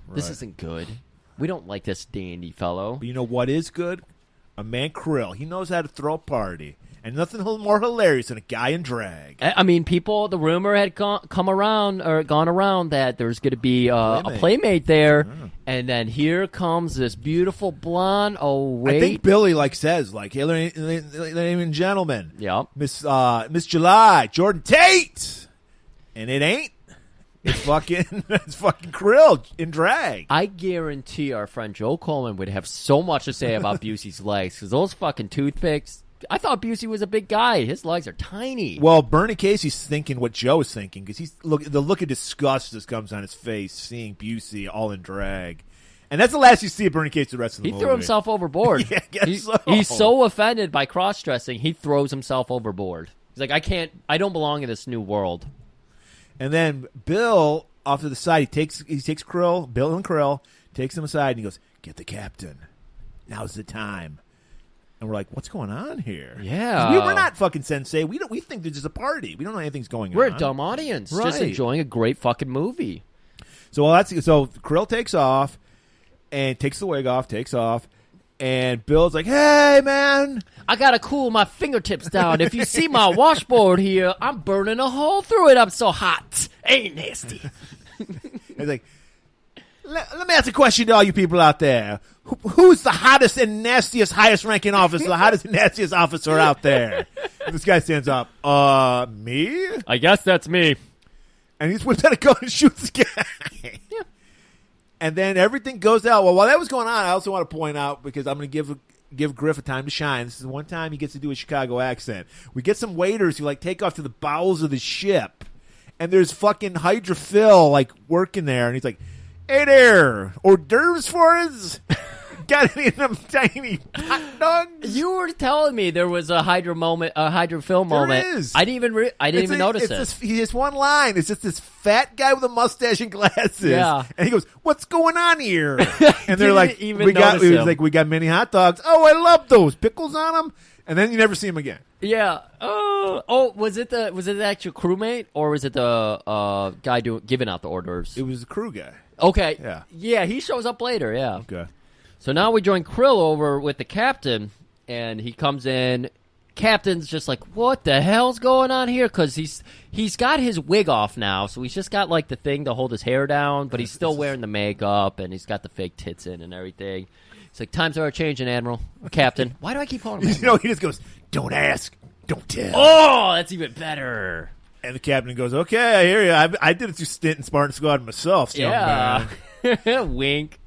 Right. This isn't good. We don't like this dandy fellow. But you know what is good? A man Krill. He knows how to throw a party. And nothing more hilarious than a guy in drag. I mean, the rumor had gone around that there's going to be a playmate there. Yeah. And then here comes this beautiful blonde. Oh, wait. I think Billy, says, hey, ladies and gentlemen. Yep. Miss July, Jordan Tate. And it ain't. It's fucking Krill in drag. I guarantee our friend Joe Coleman would have so much to say about Busey's legs, because those fucking toothpicks. I thought Busey was a big guy. His legs are tiny. Well, Bernie Casey's thinking what Joe is thinking, because the look of disgust just comes on his face seeing Busey all in drag. And that's the last you see of Bernie Casey the rest of the movie. He threw himself overboard. Yeah, I guess so. He's so offended by cross-dressing, he throws himself overboard. He's like, I don't belong in this new world. And then Bill, off to the side, he takes Krill, Bill and Krill, takes him aside, and he goes, "Get the captain. Now's the time." And we're like, "What's going on here?" Yeah, we're not fucking sensei. We think there's just a party. We don't know anything's going on. We're a dumb audience, right. Just enjoying a great fucking movie. So Krill takes off and takes the wig off, takes off. And Bill's like, "Hey, man, I gotta cool my fingertips down. If you see my washboard here, I'm burning a hole through it. I'm so hot. Ain't nasty." He's like, let me ask a question to all you people out there. Who's the hottest and nastiest, highest-ranking officer, the hottest and nastiest officer out there? And this guy stands up. Me? I guess that's me. And he whips out a gun and shoots the guy. Yeah. And then everything goes out. Well, while that was going on, I also want to point out, because I'm going to give Griff a time to shine. This is the one time he gets to do a Chicago accent. We get some waiters who take off to the bowels of the ship, and there's fucking Hydra Phil working there, and he's like, "Hey there, hors d'oeuvres for us? Got any of them tiny hot dogs?" You were telling me there was a Hydra Phil moment. There is. I didn't even notice it. He has one line. It's just this fat guy with a mustache and glasses. Yeah. And he goes, "What's going on here?" And they're like, "We got mini hot dogs. Oh, I love those. Pickles on them." And then you never see him again. Yeah. Oh, was it the actual crewmate, or was it the guy giving out the orders? It was the crew guy. Okay. Yeah. Yeah, he shows up later, yeah. Okay. So now we join Krill over with the captain, and he comes in. Captain's just like, "What the hell's going on here?" Because he's got his wig off now, so he's just got the thing to hold his hair down, but he's still wearing the makeup, and he's got the fake tits in and everything. It's like, "Times are changing, Admiral, or Captain." Why do I keep calling him Admiral? He just goes, "Don't ask, don't tell." Oh, that's even better. And the captain goes, "Okay, I hear you. I did a stint in Spartan Squad myself, yeah." Wink.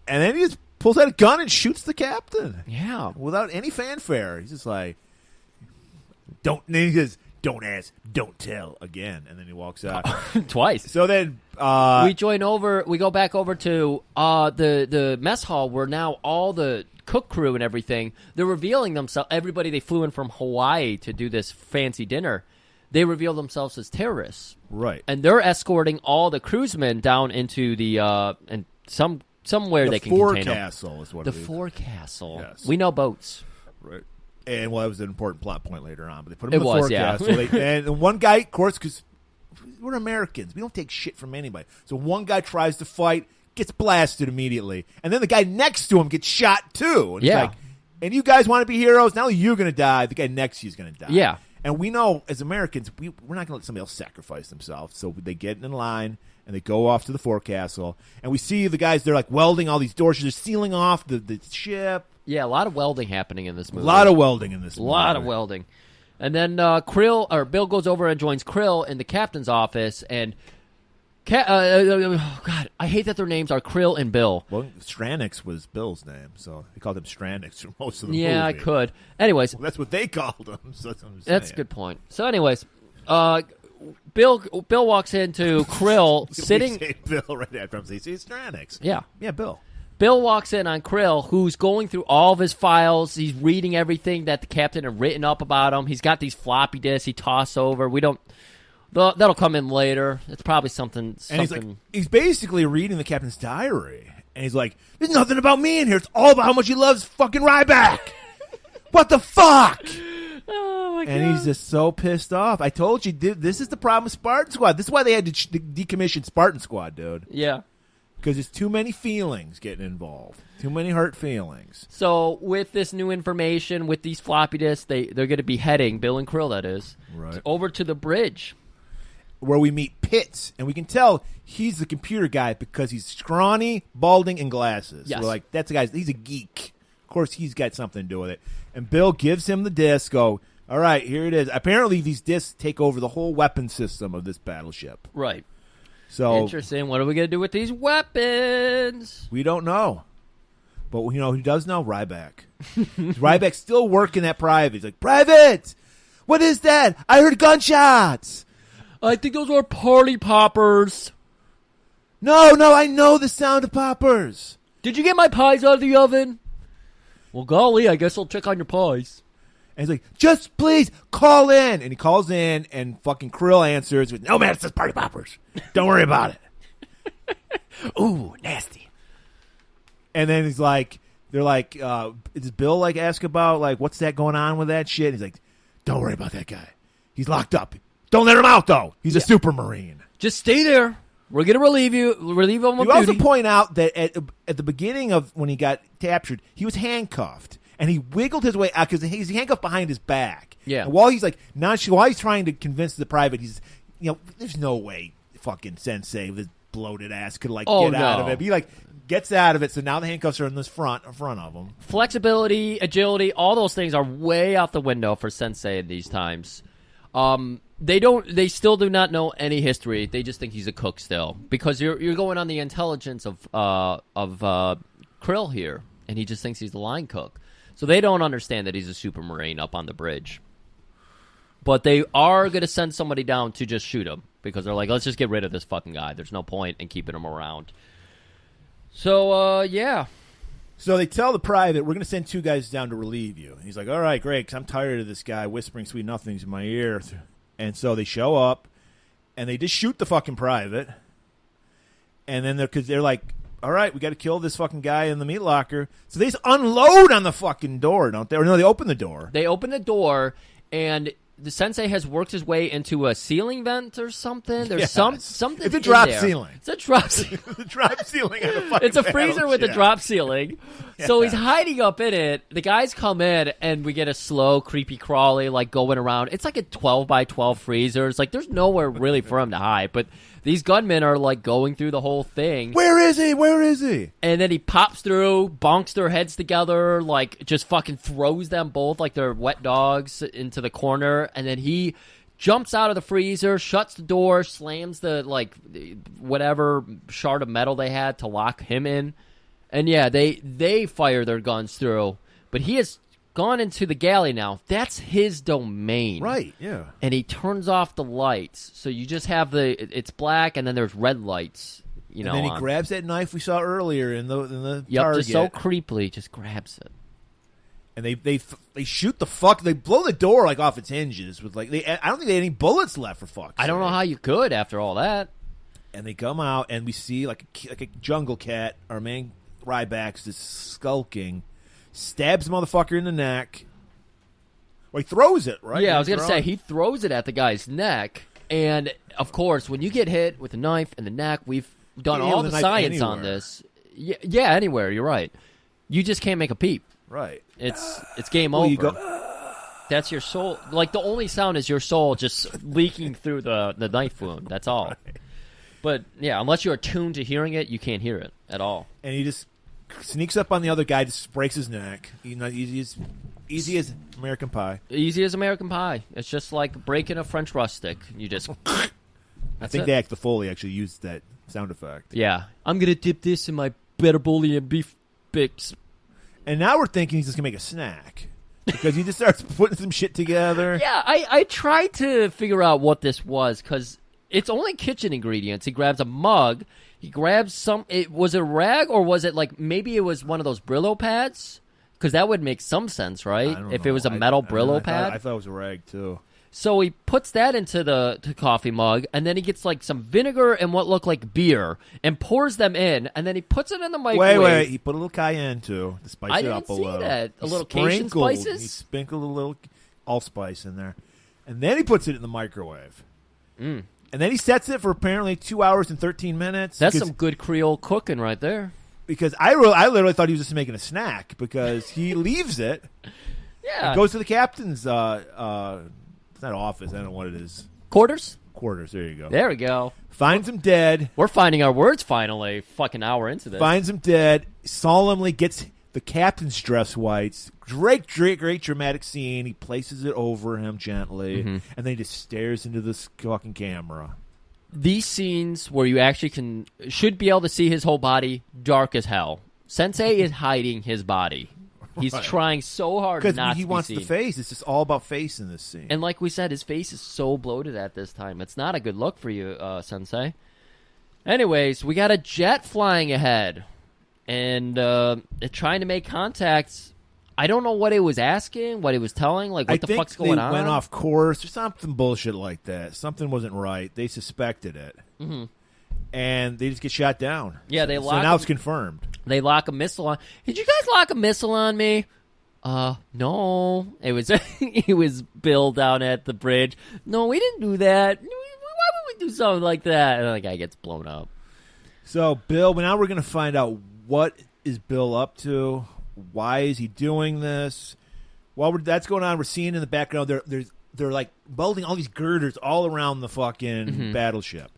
And then he just pulls out a gun and shoots the captain. Yeah. Without any fanfare. He's just like, he says, "Don't ask, don't tell," again. And then he walks out. Twice. So then we go back over to the mess hall, where now all the cook crew and everything, they're revealing themselves. Everybody, they flew in from Hawaii to do this fancy dinner. They reveal themselves as terrorists. Right. And they're escorting all the cruisemen down into the and somewhere they can contain them. The forecastle is what it is. The forecastle. Yes. We know boats. Right. And, that was an important plot point later on. But they put him in the forecastle. Yeah. And one guy, of course, because we're Americans. We don't take shit from anybody. So one guy tries to fight, gets blasted immediately. And then the guy next to him gets shot, too. And he's like, "And you guys want to be heroes? Not only you're going to die, the guy next to you is going to die." Yeah. And we know, as Americans, we're not going to let somebody else sacrifice themselves. So they get in line, and they go off to the forecastle. And we see the guys, they're welding all these doors. They're sealing off the ship. Yeah, a lot of welding happening in this movie. A lot of welding in this movie. A lot of welding. And then Bill goes over and joins Krill in the captain's office, and God, I hate that their names are Krill and Bill. Well, Stranix was Bill's name, so they called him Stranix for most of the movie. Yeah, I could. Anyways, well, that's what they called him. So that's a good point. So, anyways, Bill walks into Krill sitting. Say Bill right after him. Say Stranix. Yeah, Bill. Bill walks in on Krill, who's going through all of his files. He's reading everything that the captain had written up about him. He's got these floppy disks he toss over. That'll come in later. It's probably something. And he's basically reading the captain's diary. And he's like, there's nothing about me in here. It's all about how much he loves fucking Ryback. What the fuck? Oh, my God. And he's just so pissed off. I told you, dude, this is the problem with Spartan Squad. This is why they had to decommission Spartan Squad, dude. Yeah. Because there's too many feelings getting involved. Too many hurt feelings. So with this new information, with these floppy disks, they're going to be heading, Bill and Krill, that is, right, over to the bridge. Where we meet Pitts, and we can tell he's the computer guy because he's scrawny, balding, and glasses. Yes. We're like, that's a guy, he's a geek. Of course, he's got something to do with it. And Bill gives him the disc, all right, here it is. Apparently, these discs take over the whole weapon system of this battleship. Right. So interesting. What are we going to do with these weapons? We don't know. But, who does know? Ryback. Ryback's still working at Private. He's like, Private! What is that? I heard gunshots! I think those are party poppers. No, I know the sound of poppers. Did you get my pies out of the oven? Well, golly, I guess I'll check on your pies. And he's like, just please call in. And he calls in, and fucking Krill answers with, no, man, it's just party poppers. Don't worry about it. Ooh, nasty. And then they're like, does Bill, ask about, what's that going on with that shit? And he's like, don't worry about that guy. He's locked up. Don't let him out, though. He's a super marine. Just stay there. We're going to relieve him of You also duty. point out that at the beginning of when he got captured, he was handcuffed. And he wiggled his way out because he's handcuffed behind his back. Yeah. And while he's while he's trying to convince the private, he's, there's no way fucking Sensei with his bloated ass could get out of it. But he gets out of it. So now the handcuffs are in front of him. Flexibility, agility, all those things are way out the window for Sensei in these times. They still do not know any history. They just think he's a cook still because you're going on the intelligence of Krill here, and he just thinks he's the line cook. So they don't understand that he's a super marine up on the bridge. But they are going to send somebody down to just shoot him because they're like, let's just get rid of this fucking guy. There's no point in keeping him around. So, yeah. So they tell the private, we're going to send 2 guys down to relieve you. And he's like, all right, great, because I'm tired of this guy whispering sweet nothings in my ear. And so they show up, and they just shoot the fucking private. And then they're like, all right, we got to kill this fucking guy in the meat locker. So they just unload on the fucking door, don't they? Or no, they open the door. They open the door, and the Sensei has worked his way into a ceiling vent or something. There's something. It's a drop there. ceiling. It's a drop ceiling. The drop ceiling on the fucking It's a freezer with a drop ceiling. Yeah. So he's hiding up in it. The guys come in, and we get a slow, creepy crawly, going around. It's like a 12 by 12 freezer. It's there's nowhere really for him to hide. But these gunmen are going through the whole thing. Where is he? Where is he? And then he pops through, bonks their heads together, just fucking throws them both like they're wet dogs into the corner. And then he jumps out of the freezer, shuts the door, slams the, whatever shard of metal they had to lock him in. And yeah, they fire their guns through. But he has gone into the galley now. That's his domain. Right, yeah. And he turns off the lights. So you just have it's black, and then there's red lights. And then he grabs that knife we saw earlier in the yep, target. just so creepily, just grabs it. And they shoot the fuck. They blow the door off its hinges with I don't think they had any bullets left for fuck's I don't know how you could after all that. And they come out and we see like a jungle cat. Our main Ryback's just skulking, stabs the motherfucker in the neck. Well, he throws it right. Yeah, I was gonna say he throws it at the guy's neck, and of course, when you get hit with a knife in the neck, we've done all the science on this. Yeah, anywhere. You're right. You just can't make a peep. Right. It's game over. You go, that's your soul. The only sound is your soul just leaking through the knife wound. That's all. Right. But yeah, unless you're attuned to hearing it, you can't hear it at all. And he just sneaks up on the other guy, just breaks his neck. He's Easy as American Pie. Easy as American Pie. It's just like breaking a French rustic. You just. I think the Foley actually used that sound effect. Yeah. I'm going to dip this in my better Bolivian beef bix. And now we're thinking he's just going to make a snack. Because he just starts putting some shit together. Yeah, I tried to figure out what this was because it's only kitchen ingredients. He grabs a mug. He grabs some. Was it a rag or was it like maybe it was one of those Brillo pads? Because that would make some sense, right? If it was a metal Brillo pad. I thought it was a rag too. So he puts that into the coffee mug, and then he gets like some vinegar and what looked like beer, and pours them in, and then he puts it in the microwave. Wait, he put a little cayenne too to spice it up a little. I didn't see that. A little Cajun spices. He sprinkled a little allspice in there, and then he puts it in the microwave. And then he sets it for apparently 2 hours and 13 minutes. That's some good Creole cooking right there. Because I literally thought he was just making a snack because he leaves it. Yeah, goes to the captain's. It's not office. I don't know what it is. Quarters. There you go. There we go. Finds him dead. We're finding our words finally. Fucking hour into this. Finds him dead. Solemnly gets the captain's dress whites. Great dramatic scene. He places it over him gently, and then he just stares into this fucking camera. These scenes where you actually should be able to see his whole body, dark as hell. Sensei is hiding his body. He's trying so hard not to be seen. Because he wants the face. It's just all about face in this scene. And like we said, his face is so bloated at this time. It's not a good look for you, Sensei. Anyways, we got a jet flying ahead. And trying to make contacts. I don't know what it was asking, what it was telling, like what the fuck's going on. I think they went off course or something bullshit like that. Something wasn't right. They suspected it. Mm-hmm. And they just get shot down. Yeah, they lock. So now it's confirmed. They lock a missile on. Did you guys lock a missile on me? No. It was it was Bill down at the bridge. No, we didn't do that. Why would we do something like that? And the guy gets blown up. So Bill, now we're going to find out what is Bill up to. Why is he doing this? While that's going on, we're seeing in the background they're like building all these girders all around the fucking battleship.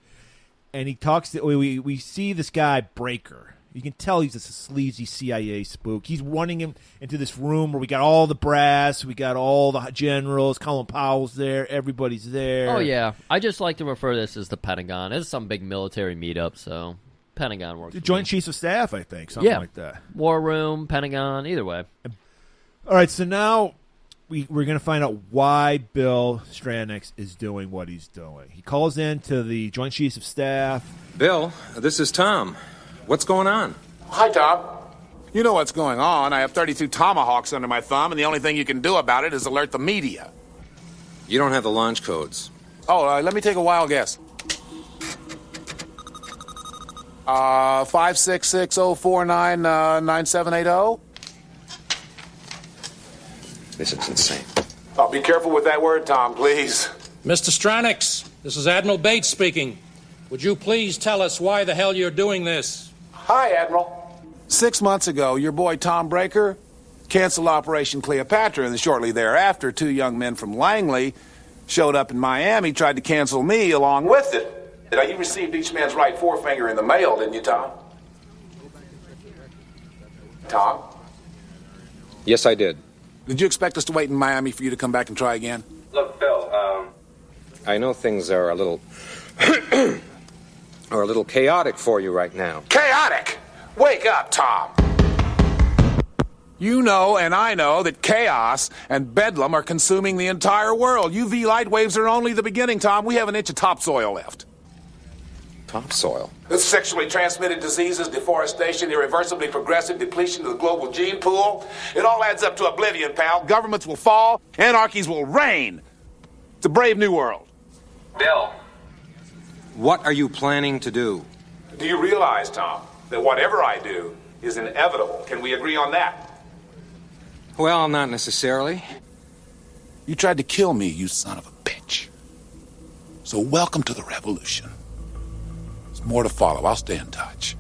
And he talks to we see this guy Breaker. You can tell he's just a sleazy CIA spook. He's running him into this room where we got all the brass, we got all the generals, Colin Powell's there, everybody's there. Oh yeah, I just like to refer to this as the Pentagon. It's some big military meetup, so Pentagon works. The Joint Chiefs of Staff, I think, something like that. War Room, Pentagon, either way. All right, so now we're going to find out why Bill Stranix is doing what he's doing. He calls in to the Joint Chiefs of Staff. Bill, this is Tom. What's going on? Hi, Tom. You know what's going on. I have 32 Tomahawks under my thumb, and the only thing you can do about it is alert the media. You don't have the launch codes. Oh, let me take a wild guess. 566-049-9780? This is insane. Oh, be careful with that word, Tom, please. Mr. Stranix, this is Admiral Bates speaking. Would you please tell us why the hell you're doing this? Hi, Admiral. 6 months ago, your boy Tom Breaker canceled Operation Cleopatra, and shortly thereafter, 2 young men from Langley showed up in Miami, tried to cancel me along with it. You received each man's right forefinger in the mail, didn't you, Tom? Tom? Yes, I did. Did you expect us to wait in Miami for you to come back and try again? Look, Bill, I know things are a little chaotic for you right now. Chaotic? Wake up, Tom. You know and I know that chaos and bedlam are consuming the entire world. UV light waves are only the beginning, Tom. We have an inch of topsoil left. Topsoil? It's sexually transmitted diseases, deforestation, irreversibly progressive depletion of the global gene pool. It all adds up to oblivion, pal. Governments will fall, anarchies will reign. It's a brave new world. Bill. What are you planning to do? Do you realize, Tom, that whatever I do is inevitable? Can we agree on that? Well, not necessarily. You tried to kill me, you son of a bitch. So welcome to the revolution. There's more to follow. I'll stay in touch.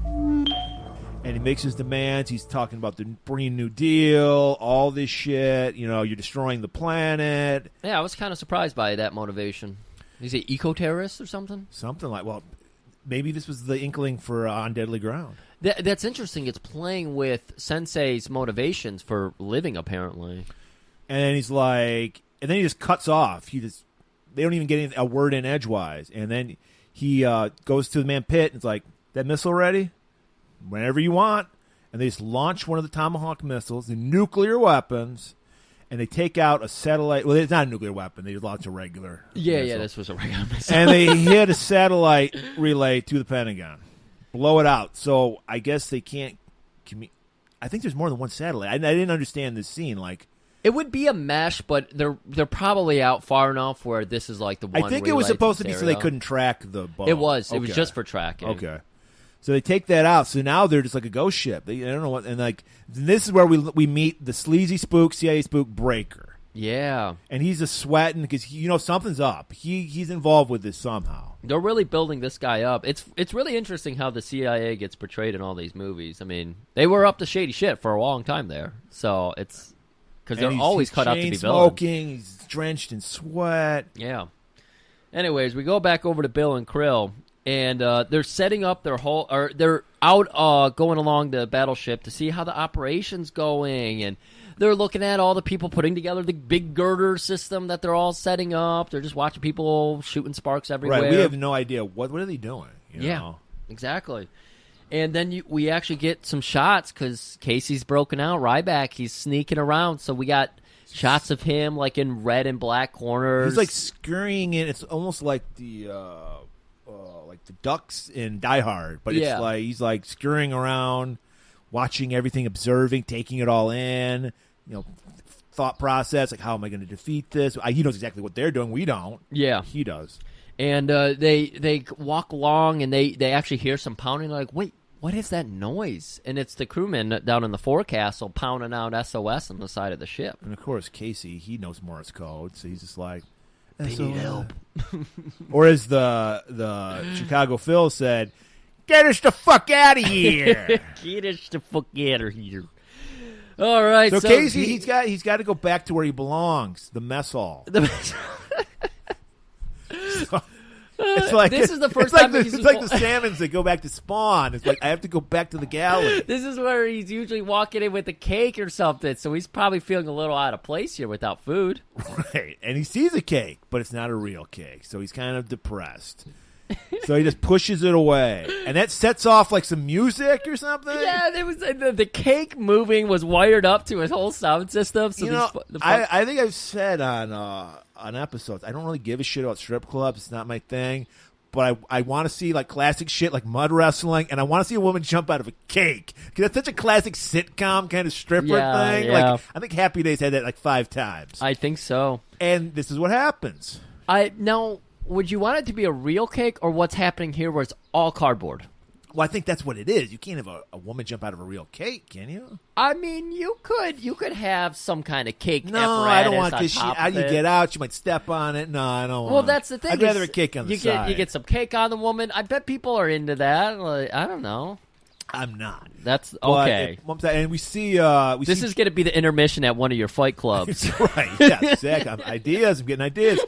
And he makes his demands. He's talking about the Green New Deal, all this shit. You know, you're destroying the planet. Yeah, I was kind of surprised by that motivation. Is he eco-terrorist or something? Something like, well, maybe this was the inkling for On Deadly Ground. That's interesting. It's playing with Sensei's motivations for living, apparently. And then he's like, and then he just cuts off. They don't even get a word in edgewise. And then he goes to the man Pitt and it's like, that missile ready? Whenever you want. And they just launch one of the Tomahawk missiles, the nuclear weapons, and they take out a satellite. Well, it's not a nuclear weapon. They launch a regular missile. Yeah, this was a regular missile. And they hit a satellite relay to the Pentagon. Blow it out. So I guess they can't I think there's more than one satellite. I didn't understand this scene. Like, it would be a mesh, but they're probably out far enough where this is like the one. I think it was supposed to be so they couldn't track the boat. It was. It was just for tracking. Okay. So they take that out. So now they're just like a ghost ship. I don't know what. And like this is where we meet the sleazy spook, CIA spook Breaker. Yeah. And he's just sweating because something's up. He's involved with this somehow. They're really building this guy up. It's really interesting how the CIA gets portrayed in all these movies. I mean, they were up to shady shit for a long time there. So it's because they're always cut out to be villains. Smoking. He's drenched in sweat. Yeah. Anyways, we go back over to Bill and Krill. And they're setting up they're out going along the battleship to see how the operation's going. And they're looking at all the people putting together the big girder system that they're all setting up. They're just watching people shooting sparks everywhere. Right, we have no idea. What are they doing? Yeah, exactly. And then we actually get some shots because Casey's broken out. Ryback, he's sneaking around. So we got shots of him like in red and black corners. He's like scurrying in. It's almost like the ducks in Die Hard, but it's like he's like scurrying around, watching everything, observing, taking it all in. Thought process, like how am I going to defeat this? He knows exactly what they're doing. We don't. Yeah, he does. And they walk along, and they actually hear some pounding. They're like, wait, what is that noise? And it's the crewmen down in the forecastle pounding out SOS on the side of the ship. And of course, Casey, he knows Morse code, so he's just like, they need help. Or as the Chicago Phil said, get us the fuck out of here. Get us the fuck out of here. All right. So Casey, he's got to go back to where he belongs, the mess hall. It's like this is the first time it's like the salmons that go back to spawn. It's like I have to go back to the galley. This is where he's usually walking in with a cake or something, so he's probably feeling a little out of place here without food. Right, and he sees a cake, but it's not a real cake, so he's kind of depressed. So he just pushes it away, and that sets off like some music or something. Yeah, there was the cake moving was wired up to his whole sound system. So I think I've said on episodes, I don't really give a shit about strip clubs. It's not my thing. But I want to see like classic shit like mud wrestling, and I want to see a woman jump out of a cake because that's such a classic sitcom kind of stripper thing. Yeah. Like I think Happy Days had that like 5 times. I think so. And this is what happens. Now, would you want it to be a real cake or what's happening here where it's all cardboard? Well, I think that's what it is. You can't have a woman jump out of a real cake, can you? I mean, you could have some kind of cake. No, I don't want this. How you get out? She might step on it. No, I don't want. Well, that's the thing. I'd rather a cake on the side. You get some cake on the woman. I bet people are into that. Like, I don't know. I'm not. That's okay. And we see. This is going to be the intermission at one of your fight clubs. Right. Yeah, exactly. I'm getting ideas.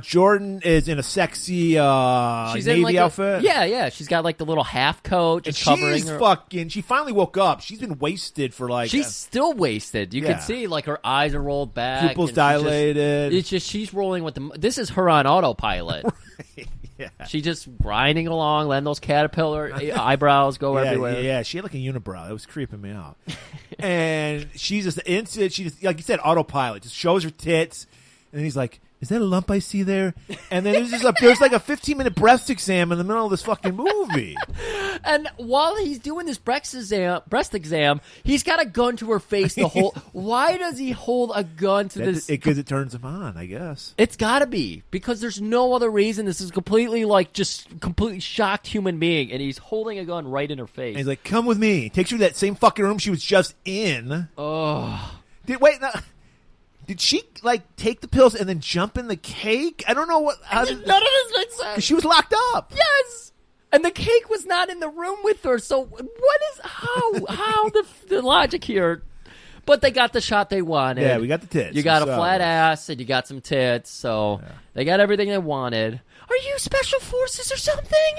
Jordan is in a sexy Navy outfit. Yeah. She's got like the little half coat just covering her. She finally woke up. She's been wasted for like. She's still wasted. You can see like her eyes are rolled back. Pupils dilated. It's just she's rolling with the. This is her on autopilot. Right. Yeah. She's just grinding along, letting those caterpillar eyebrows go everywhere. Yeah, she had like a unibrow. It was creeping me out. And she's just instant. She just, like you said, autopilot. Just shows her tits, and then he's like, "Is that a lump I see there?" And then there's like a 15-minute breast exam in the middle of this fucking movie. And while he's doing this breast exam, he's got a gun to her face the whole. Why does he hold a gun to this? Because it turns him on, I guess. It's got to be because there's no other reason. This is completely shocked human being, and he's holding a gun right in her face. And he's like, "Come with me." Takes her to that same fucking room she was just in. Oh, Did she like take the pills and then jump in the cake? I don't know what. None of this makes sense. She was locked up. Yes, and the cake was not in the room with her. So what is how the logic here? But they got the shot they wanted. Yeah, we got the tits. You got a flat ass and you got some tits, so they got everything they wanted. Are you special forces or something?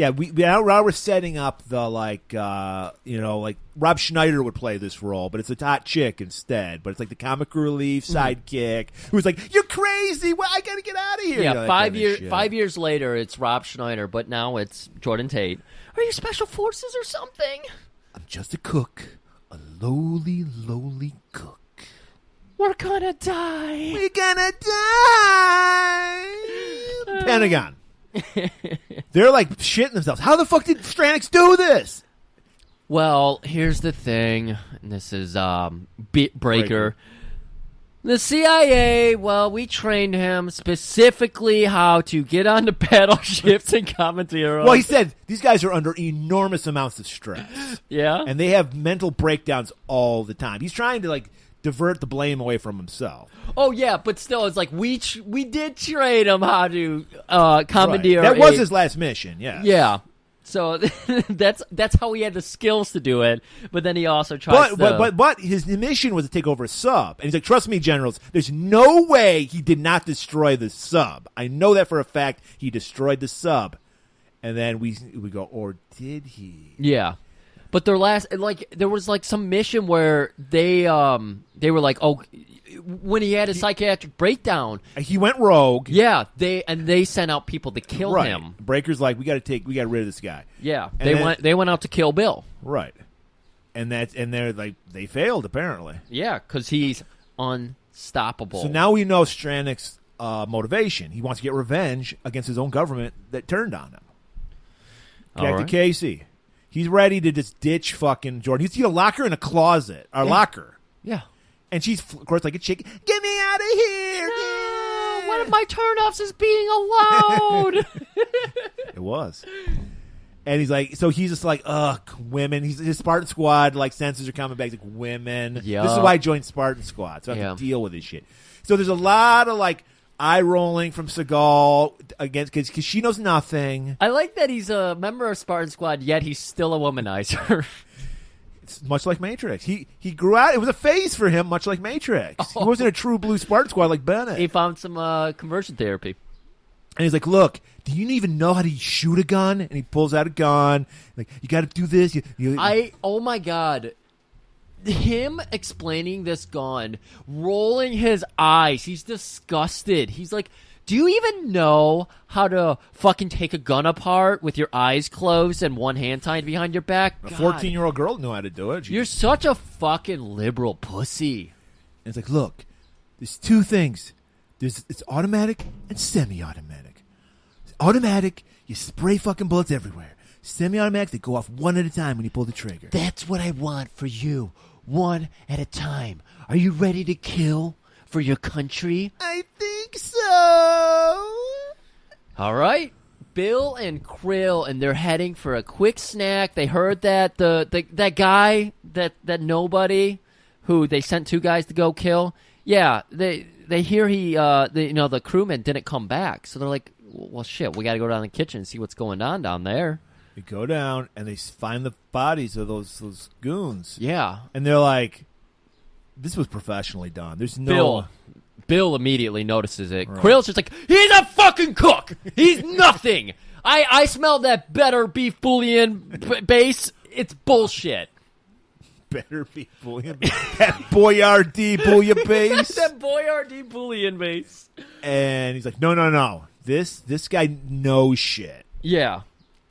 Yeah, now we're setting up the like Rob Schneider would play this role, but it's a hot chick instead. But it's like the comic relief sidekick who's like, "You're crazy! Well, I gotta get out of here." Yeah, 5 years later, it's Rob Schneider, but now it's Jordan Tate. Are you special forces or something? I'm just a cook, a lowly cook. We're gonna die. We're gonna die. Pentagon. They're like shitting themselves. How the fuck did Stranix do this? Well, here's the thing. And this is Breaker. The CIA, well, we trained him specifically how to get onto battleships and commandeer. Well, he said these guys are under enormous amounts of stress. Yeah? And they have mental breakdowns all the time. He's trying to, like, divert the blame away from himself. Oh, yeah, but still, it's like we did train him how to commandeer. Right. That was his last mission, yeah. Yeah. So that's how he had the skills to do it. But then he also tried But his mission was to take over a sub. And he's like, trust me, generals, there's no way he did not destroy the sub. I know that for a fact. He destroyed the sub. And then we go, or did he? Yeah. But their last, like, there was like some mission where they were like, oh, when he had a psychiatric breakdown, he went rogue. Yeah, they sent out people to kill him. Breaker's like, we got to rid of this guy. Yeah, and they went out to kill Bill. Right, and they're like, they failed apparently. Yeah, because he's unstoppable. So now we know Stranix's motivation. He wants to get revenge against his own government that turned on him. Back to Casey. He's ready to just ditch fucking Jordan. He's going to lock her in a closet. Or locker. Yeah. And she's, of course, like a chick. Get me out of here. No, one of my turnoffs is being allowed. It was. And he's like, so he's just like, ugh, women. His Spartan Squad, like, censors are coming back. He's like, women. Yeah. This is why I joined Spartan Squad. So I have to deal with this shit. So there's a lot of, like, eye rolling from Seagal against because she knows nothing. I like that he's a member of Spartan Squad, yet he's still a womanizer. It's much like Matrix. He grew out. It was a phase for him, much like Matrix. He wasn't a true blue Spartan Squad like Bennett. He found some conversion therapy. And he's like, look, do you even know how to shoot a gun? And he pulls out a gun. Like, you got to do this. Oh, my God. Him explaining this gun, rolling his eyes. He's disgusted. He's like, do you even know how to fucking take a gun apart with your eyes closed and one hand tied behind your back? A 14-year-old girl knew how to do it. You're such a fucking liberal pussy. And it's like, look, there's two things. It's automatic and semi-automatic. It's automatic, you spray fucking bullets everywhere. Semi-automatic, they go off one at a time when you pull the trigger. That's what I want for you. One at a time. Are you ready to kill for your country? I think so. All right. Bill and Krill, and they're heading for a quick snack. They heard that that guy, that nobody who they sent two guys to go kill. Yeah, they hear the crewman didn't come back. So they're like, well, shit, we got to go down the kitchen and see what's going on down there. They go down, and they find the bodies of those goons. Yeah. And they're like, this was professionally done. There's no... Bill immediately notices it. Right. Krill's just like, he's a fucking cook! He's nothing! I smelled that better beef bouillon base. It's bullshit. Better beef bouillon base? That Boyardee bouillon base? That Boyardee bouillon base. And he's like, no. This guy knows shit. Yeah.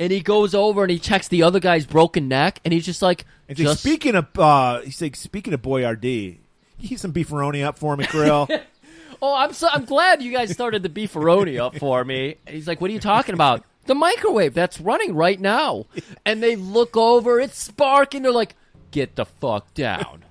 And he goes over and he checks the other guy's broken neck, and he's just like, speaking of Boyardee, you heat some beefaroni up for me, Krill. Oh, I'm glad you guys started the beefaroni up for me. And he's like, what are you talking about? The microwave that's running right now. And they look over, it's sparking. They're like, get the fuck down.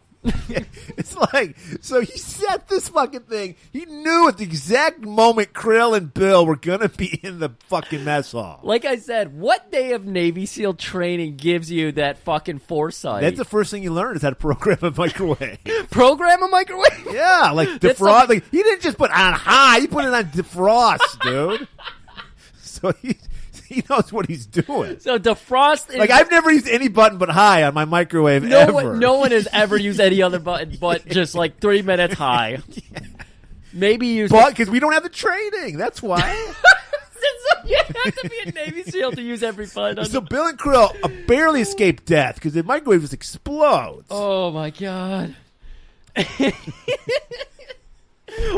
It's like, so he set this fucking thing. He knew at the exact moment Krill and Bill were going to be in the fucking mess hall. Like I said, what day of Navy SEAL training gives you that fucking foresight? That's the first thing you learn is how to program a microwave. Program a microwave? Yeah, like defrost. Like, he didn't just put on high. He put it on defrost, dude. So he knows what he's doing. So defrost is... Like, I've never used any button but high on my microwave ever. No one has ever used any other button but just like 3 minutes high. Yeah. Maybe use... But because we don't have the training. That's why. Yeah, have to be a Navy SEAL to use every button. So Bill and Krill barely escape death because the microwave just explodes. Oh my god! And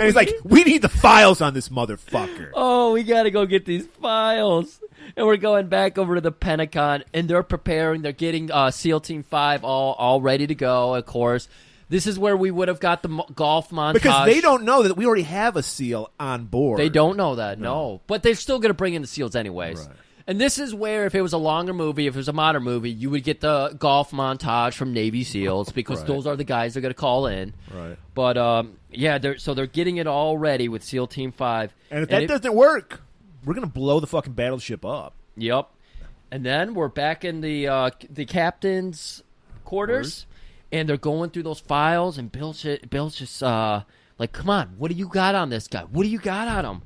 he's like, we need the files on this motherfucker. Oh, we got to go get these files. And we're going back over to the Pentagon, and they're preparing. They're getting SEAL Team 5 all ready to go, of course. This is where we would have got the golf montage. Because they don't know that we already have a SEAL on board. They don't know that, no. But they're still going to bring in the SEALs anyways. Right. And this is where, if it was a longer movie, if it was a modern movie, you would get the golf montage from Navy SEALs because those are the guys they're going to call in. Right. But, yeah, they're getting it all ready with SEAL Team 5. And if that doesn't work, we're going to blow the fucking battleship up. Yep. And then we're back in the captain's quarters, and they're going through those files, and Bill's just like, come on, what do you got on this guy? What do you got on him?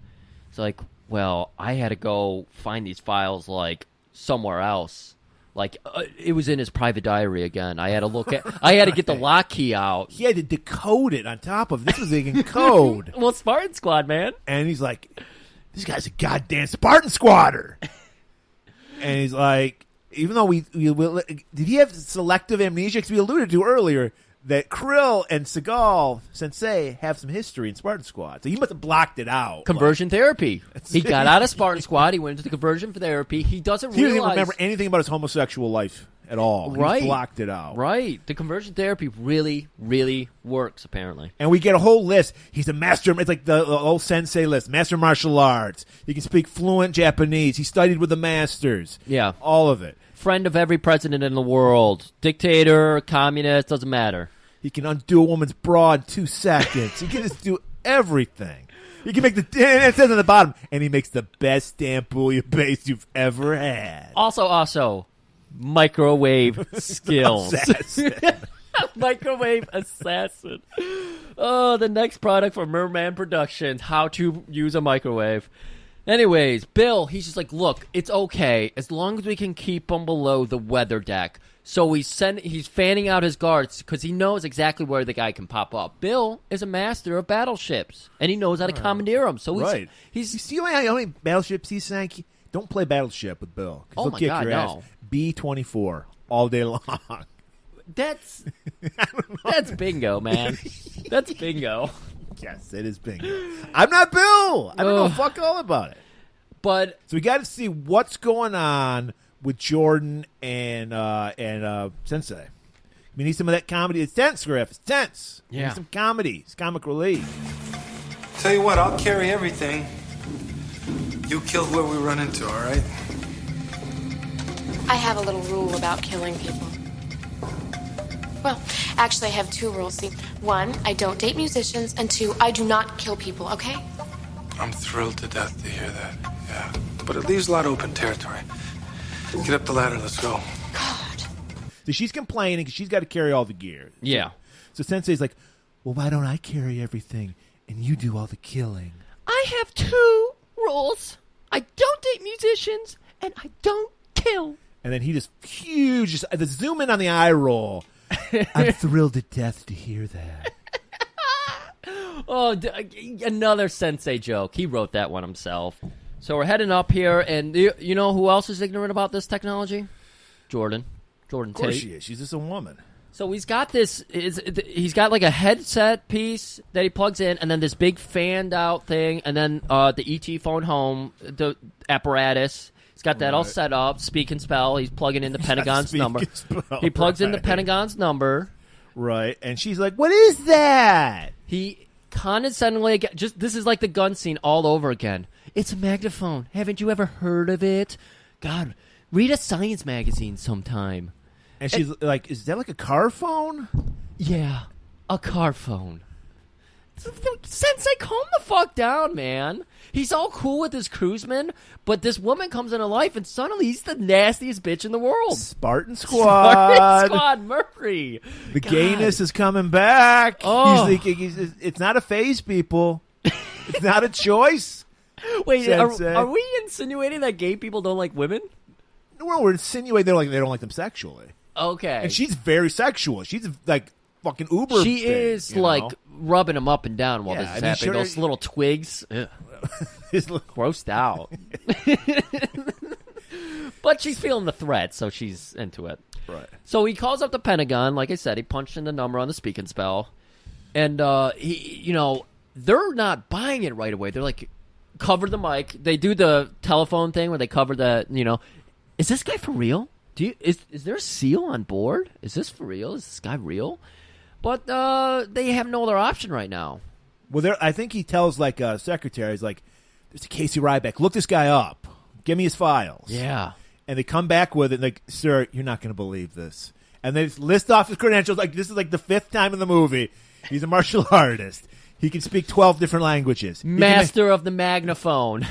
It's like, well, I had to go find these files, like, somewhere else. Like, it was in his private diary again. I had to look at. I had to get the lock key out. He had to decode it on top of this was in code. Well, Spartan Squad, man. And he's like, this guy's a goddamn Spartan Squatter. And he's like, even though did he have selective amnesia? Because we alluded to earlier that Krill and Seagal, Sensei, have some history in Spartan Squad. So he must have blocked it out. Conversion therapy. He got out of Spartan Squad. He went into the conversion therapy. He doesn't realize. He doesn't remember anything about his homosexual life at all. Right. He blocked it out. Right. The conversion therapy really, really works, apparently. And we get a whole list. He's a master. It's like the old Sensei list. Master martial arts. He can speak fluent Japanese. He studied with the masters. Yeah. All of it. Friend of every president in the world. Dictator, communist, doesn't matter. He can undo a woman's bra in 2 seconds. He can just do everything. He can make and it says on the bottom, and he makes the best damn bouillabaisse you've ever had. Also, microwave skills. Microwave assassin. Oh, the next product for Merman Productions, how to use a microwave. Anyways, Bill, he's just like, look, it's okay as long as we can keep him below the weather deck. So he's fanning out his guards because he knows exactly where the guy can pop up. Bill is a master of battleships, and he knows how to commandeer them. So he's you see how many battleships he sank? Don't play battleship with Bill. Oh he'll my kick God, your no. ass. B-24 all day long. That's bingo, man. That's bingo. Yes, it is bingo. I'm not Bill. I don't know fuck all about it. But so we got to see what's going on with Jordan and Sensei. We need some of that comedy. It's tense, Griff. It's tense. We need some comedy. It's comic relief. Tell you what, I'll carry everything. You kill whoever we run into, all right? I have a little rule about killing people. Well, actually, I have 2 rules. See, 1, I don't date musicians, and 2, I do not kill people, okay? I'm thrilled to death to hear that, yeah. But it leaves a lot of open territory. Get up the ladder, let's go. God. So she's complaining because she's got to carry all the gear. Yeah. So Sensei's like, well, why don't I carry everything and you do all the killing? I have 2 rules. I don't date musicians, and I don't kill. And then he just the zoom in on the eye roll. I'm thrilled to death to hear that. Oh, another Sensei joke. He wrote that one himself. So we're heading up here, and you know who else is ignorant about this technology? Jordan Of course Tate. she is. She's just a woman. So he's got he's got like a headset piece that he plugs in, and then this big fanned out thing, and then the ET phone home, the apparatus. He's got that all set up. Speak and spell. He's plugging in the Pentagon's number. He plugs in the Pentagon's number. Right. And she's like, what is that? He condescendingly, this is like the gun scene all over again. It's a magnaphone. Haven't you ever heard of it? God, read a science magazine sometime. And she's like, is that like a car phone? Yeah, a car phone. Sensei, calm the fuck down, man. He's all cool with his crewsmen, but this woman comes into life, and suddenly he's the nastiest bitch in the world. Spartan Squad. Spartan Squad Mercury. The gayness is coming back. Oh. It's not a phase, people. It's not a choice. Wait, are we insinuating that gay people don't like women? No, we're insinuating they don't like them sexually. Okay. And she's very sexual. She's like fucking uber. She is like rubbing him up and down while this is happening. Those little twigs. Ugh. grossed out. But she's feeling the threat, so she's into it. Right. So he calls up the Pentagon. Like I said, he punched in the number on the speaking spell. And, they're not buying it right away. They're like, cover the mic. They do the telephone thing where they cover the, is this guy for real? Is there a SEAL on board? Is this for real? Is this guy real? But they have no other option right now. Well, I think he tells, secretaries, there's a Casey Ryback. Look this guy up. Give me his files. Yeah. And they come back with it, like, sir, you're not going to believe this. And they just list off his credentials. Like, this is the 5th time in the movie. He's a martial artist. He can speak 12 different languages. Master of the magnaphone.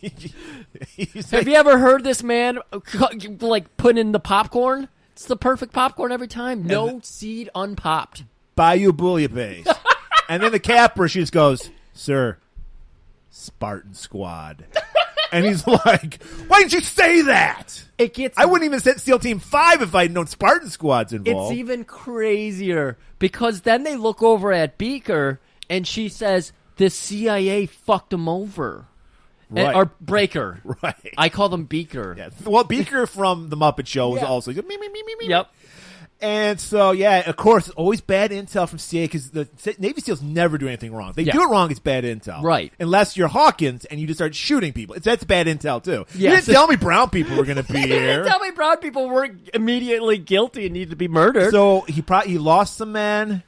Have you ever heard this man, put in the popcorn? It's the perfect popcorn every time. No seed unpopped. Bayou Bouillabaisse. And then the capper, she just goes, sir, Spartan Squad. And he's like, why didn't you say that? I wouldn't even send SEAL Team 5 if I'd known Spartan Squad's involved. It's even crazier because then they look over at Beaker and she says, the CIA fucked him over. Right. Or Breaker. Right. I call them Beaker. Yeah. Well, Beaker from The Muppet Show was also me. Yep. And so, yeah, of course, always bad intel from CIA because the Navy SEALs never do anything wrong. If they do it wrong, it's bad intel. Right. Unless you're Hawkins and you just start shooting people. That's bad intel, too. Yes. You didn't tell me brown people were going to be You here. didn't tell me brown people weren't immediately guilty and need to be murdered. So he lost some men.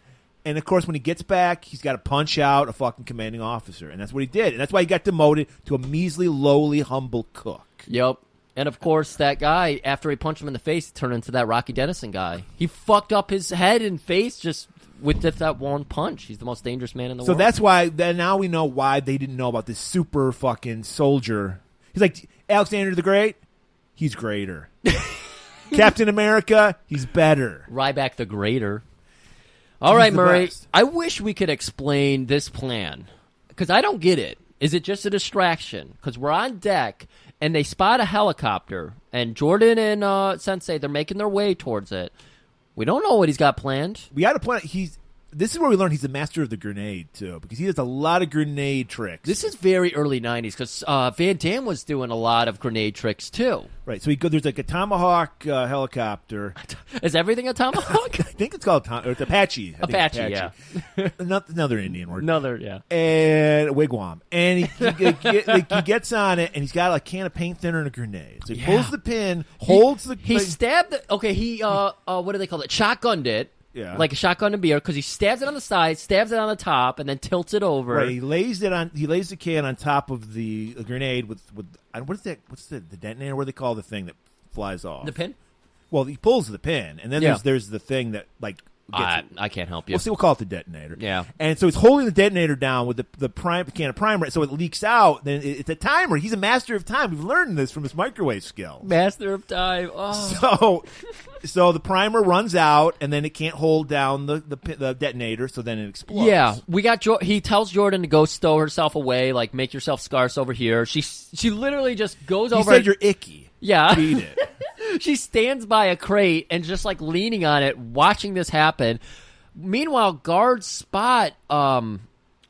And, of course, when he gets back, he's got to punch out a fucking commanding officer. And that's what he did. And that's why he got demoted to a measly, lowly, humble cook. Yep. And, of course, that guy, after he punched him in the face, turned into that Rocky Dennison guy. He fucked up his head and face just with just that one punch. He's the most dangerous man in the world. So that's why, now we know why they didn't know about this super fucking soldier. He's like, Alexander the Great, he's greater. Captain America, he's better. Ryback the Greater. All right, Murray, I wish we could explain this plan because I don't get it. Is it just a distraction? Because we're on deck and they spot a helicopter and Jordan and Sensei, they're making their way towards it. We don't know what he's got planned. We got to point out, this is where we learn he's a master of the grenade, too, because he does a lot of grenade tricks. This is very early 90s because Van Damme was doing a lot of grenade tricks, too. Right, so there's like a Tomahawk helicopter. Is everything a Tomahawk? I think it's called it's Apache. Apache, yeah. Another Indian word. Yeah. And a wigwam. And he gets on it, and he's got a can of paint thinner and a grenade. So he pulls the pin, holds the... He stabbed the... Okay, he, what do they call it? Shotgunned it. Yeah. Like a shotgun and beer, because he stabs it on the side, stabs it on the top, and then tilts it over. Right. He lays the can on top of the grenade with what is that? What's the detonator? What do they call the thing that flies off? The pin? Well, he pulls the pin, and then there's the thing that I can't help you. We'll call it the detonator. Yeah. And so he's holding the detonator down with the can of primer, so it leaks out. Then it's a timer. He's a master of time. We've learned this from his microwave skill. Master of time. Oh. So the primer runs out, and then it can't hold down the detonator, so then it explodes. Yeah, we got. He tells Jordan to go stow herself away, like make yourself scarce over here. She literally just goes over. He said you're icky. Yeah. Beat it. She stands by a crate and just like leaning on it, watching this happen. Meanwhile, guards spot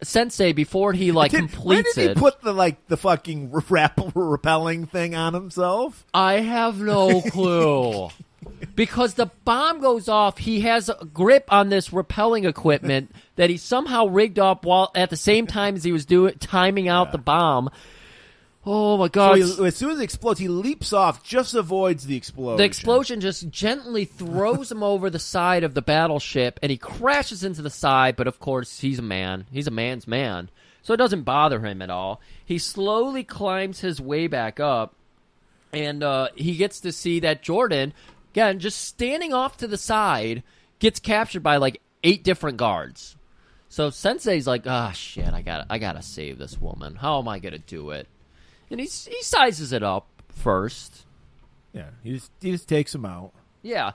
Sensei before he completes Where did it. he put the fucking repelling thing on himself? I have no clue. Because the bomb goes off, he has a grip on this repelling equipment that he somehow rigged up while at the same time as he was timing out the bomb. Oh my God! So as soon as it explodes, he leaps off, just avoids the explosion. The explosion just gently throws him over the side of the battleship, and he crashes into the side. But of course, he's a man. He's a man's man, so it doesn't bother him at all. He slowly climbs his way back up, and he gets to see that Jordan, again, just standing off to the side, gets captured by 8 different guards. So Sensei's like, shit, I gotta save this woman. How am I gonna do it? And he sizes it up first. Yeah, he just takes him out. Yeah,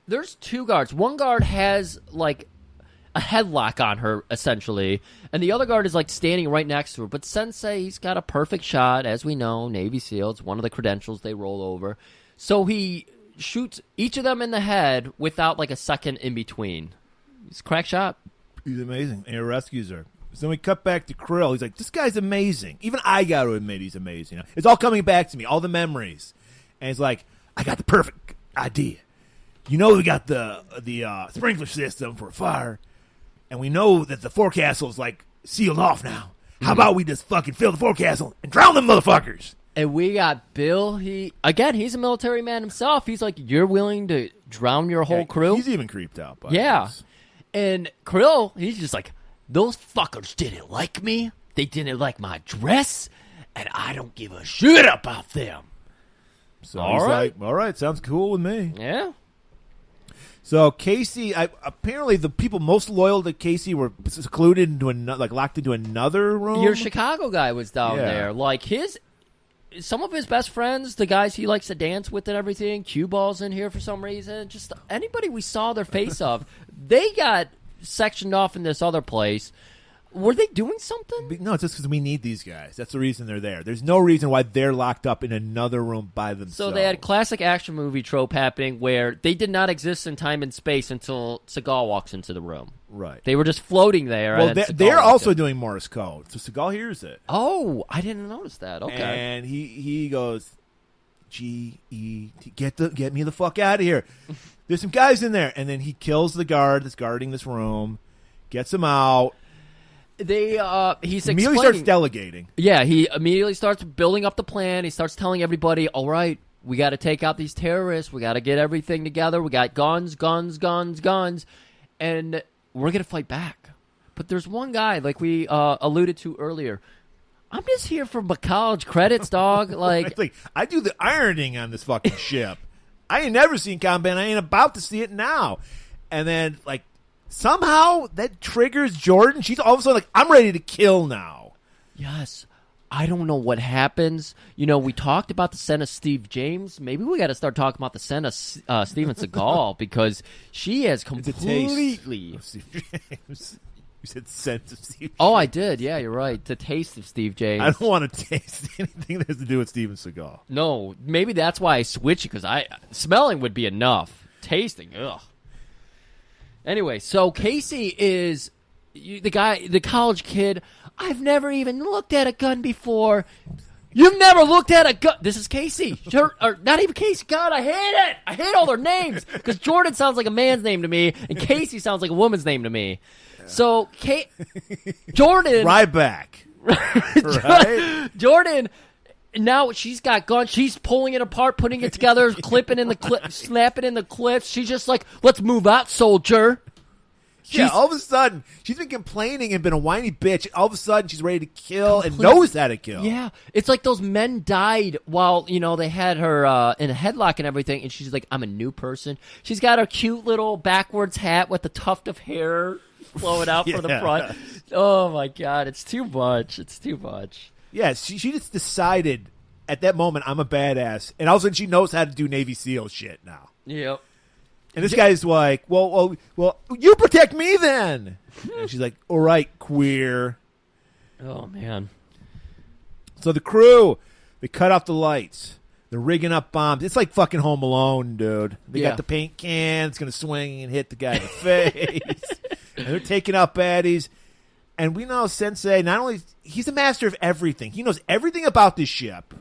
there's 2 guards. One guard has a headlock on her essentially, and the other guard is standing right next to her. But Sensei, he's got a perfect shot, as we know. Navy SEAL, it's one of the credentials they roll over. So he shoots each of them in the head without a second in between. He's a crack shot. He's amazing. And he rescues her. So then we cut back to Krill. He's like, this guy's amazing. Even I got to admit he's amazing. It's all coming back to me, all the memories. And he's like, I got the perfect idea. You know we got the sprinkler system for a fire, and we know that the forecastle's like sealed off now. How about we just fucking fill the forecastle and drown them motherfuckers? And we got Bill. He's a military man himself. He's like, you're willing to drown your whole crew? He's even creeped out by this. And Krill, he's just like, those fuckers didn't like me. They didn't like my dress, and I don't give a shit about them. So he's like, all right, sounds cool with me. Yeah. So Casey, apparently the people most loyal to Casey were secluded into locked into another room. Your Chicago guy was down there. Like some of his best friends, the guys he likes to dance with and everything, cue balls in here for some reason. Just anybody we saw their face of, they got sectioned off in this other place. Were they doing something? No, it's just because we need these guys. That's the reason they're there. There's no reason why they're locked up in another room by themselves. So they had classic action movie trope happening where they did not exist in time and space until Seagal walks into the room. Right. They were just floating there. Well, they're also doing Morse code. So Seagal hears it. Oh, I didn't notice that. Okay. And he goes, G-E-T, get me the fuck out of here. There's some guys in there. And then he kills the guard that's guarding this room, gets him out. He's immediately starts delegating. Yeah, he immediately starts building up the plan. He starts telling everybody, all right, we got to take out these terrorists. We got to get everything together. We got guns. And we're going to fight back. But there's one guy, like we alluded to earlier. I'm just here for my college credits, dog. Like I do the ironing on this fucking ship. I ain't never seen combat. I ain't about to see it now. And then, somehow that triggers Jordan. She's all of a sudden like, I'm ready to kill now. Yes. I don't know what happens. We talked about the scent of Steve James. Maybe we got to start talking about the scent of Steven Seagal because she has completely. Steve James. You said scent of Steve James. Oh, I did. Yeah, you're right. The taste of Steve James. I don't want to taste anything that has to do with Steven Seagal. No, maybe that's why I switched it because smelling would be enough. Tasting, ugh. Anyway, so Casey is the college kid. I've never even looked at a gun before. You've never looked at a gun. This is Casey. Or not even Casey. God, I hate it. I hate all their names because Jordan sounds like a man's name to me, and Casey sounds like a woman's name to me. So Jordan. Ryback. Right? Jordan. Now she's got guns. She's pulling it apart, putting it together, clipping in the clip, snapping in the clips. She's just like, "Let's move out, soldier." All of a sudden, she's been complaining and been a whiny bitch. All of a sudden, she's ready to kill and knows how to kill. Yeah, it's like those men died while they had her in a headlock and everything, and she's like, "I'm a new person." She's got her cute little backwards hat with the tuft of hair flowing out from the front. Oh my god, it's too much. It's too much. Yeah, she just decided at that moment, I'm a badass. And all of a sudden, she knows how to do Navy SEAL shit now. Yep. And this guy's like, well, you protect me then. And she's like, all right, queer. Oh, man. So the crew, they cut off the lights. They're rigging up bombs. It's like fucking Home Alone, dude. They got the paint can. It's going to swing and hit the guy in the face. And they're taking out baddies. And we know Sensei, not only, he's a master of everything. He knows everything about this ship.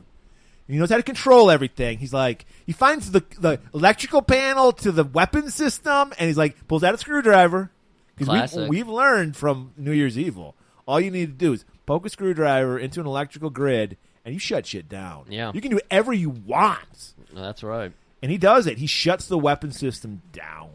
He knows how to control everything. He's like, he finds the electrical panel to the weapon system, and he's like, pulls out a screwdriver. Because we've learned from New Year's Evil, all you need to do is poke a screwdriver into an electrical grid, and you shut shit down. Yeah. You can do whatever you want. That's right. And he does it. He shuts the weapon system down.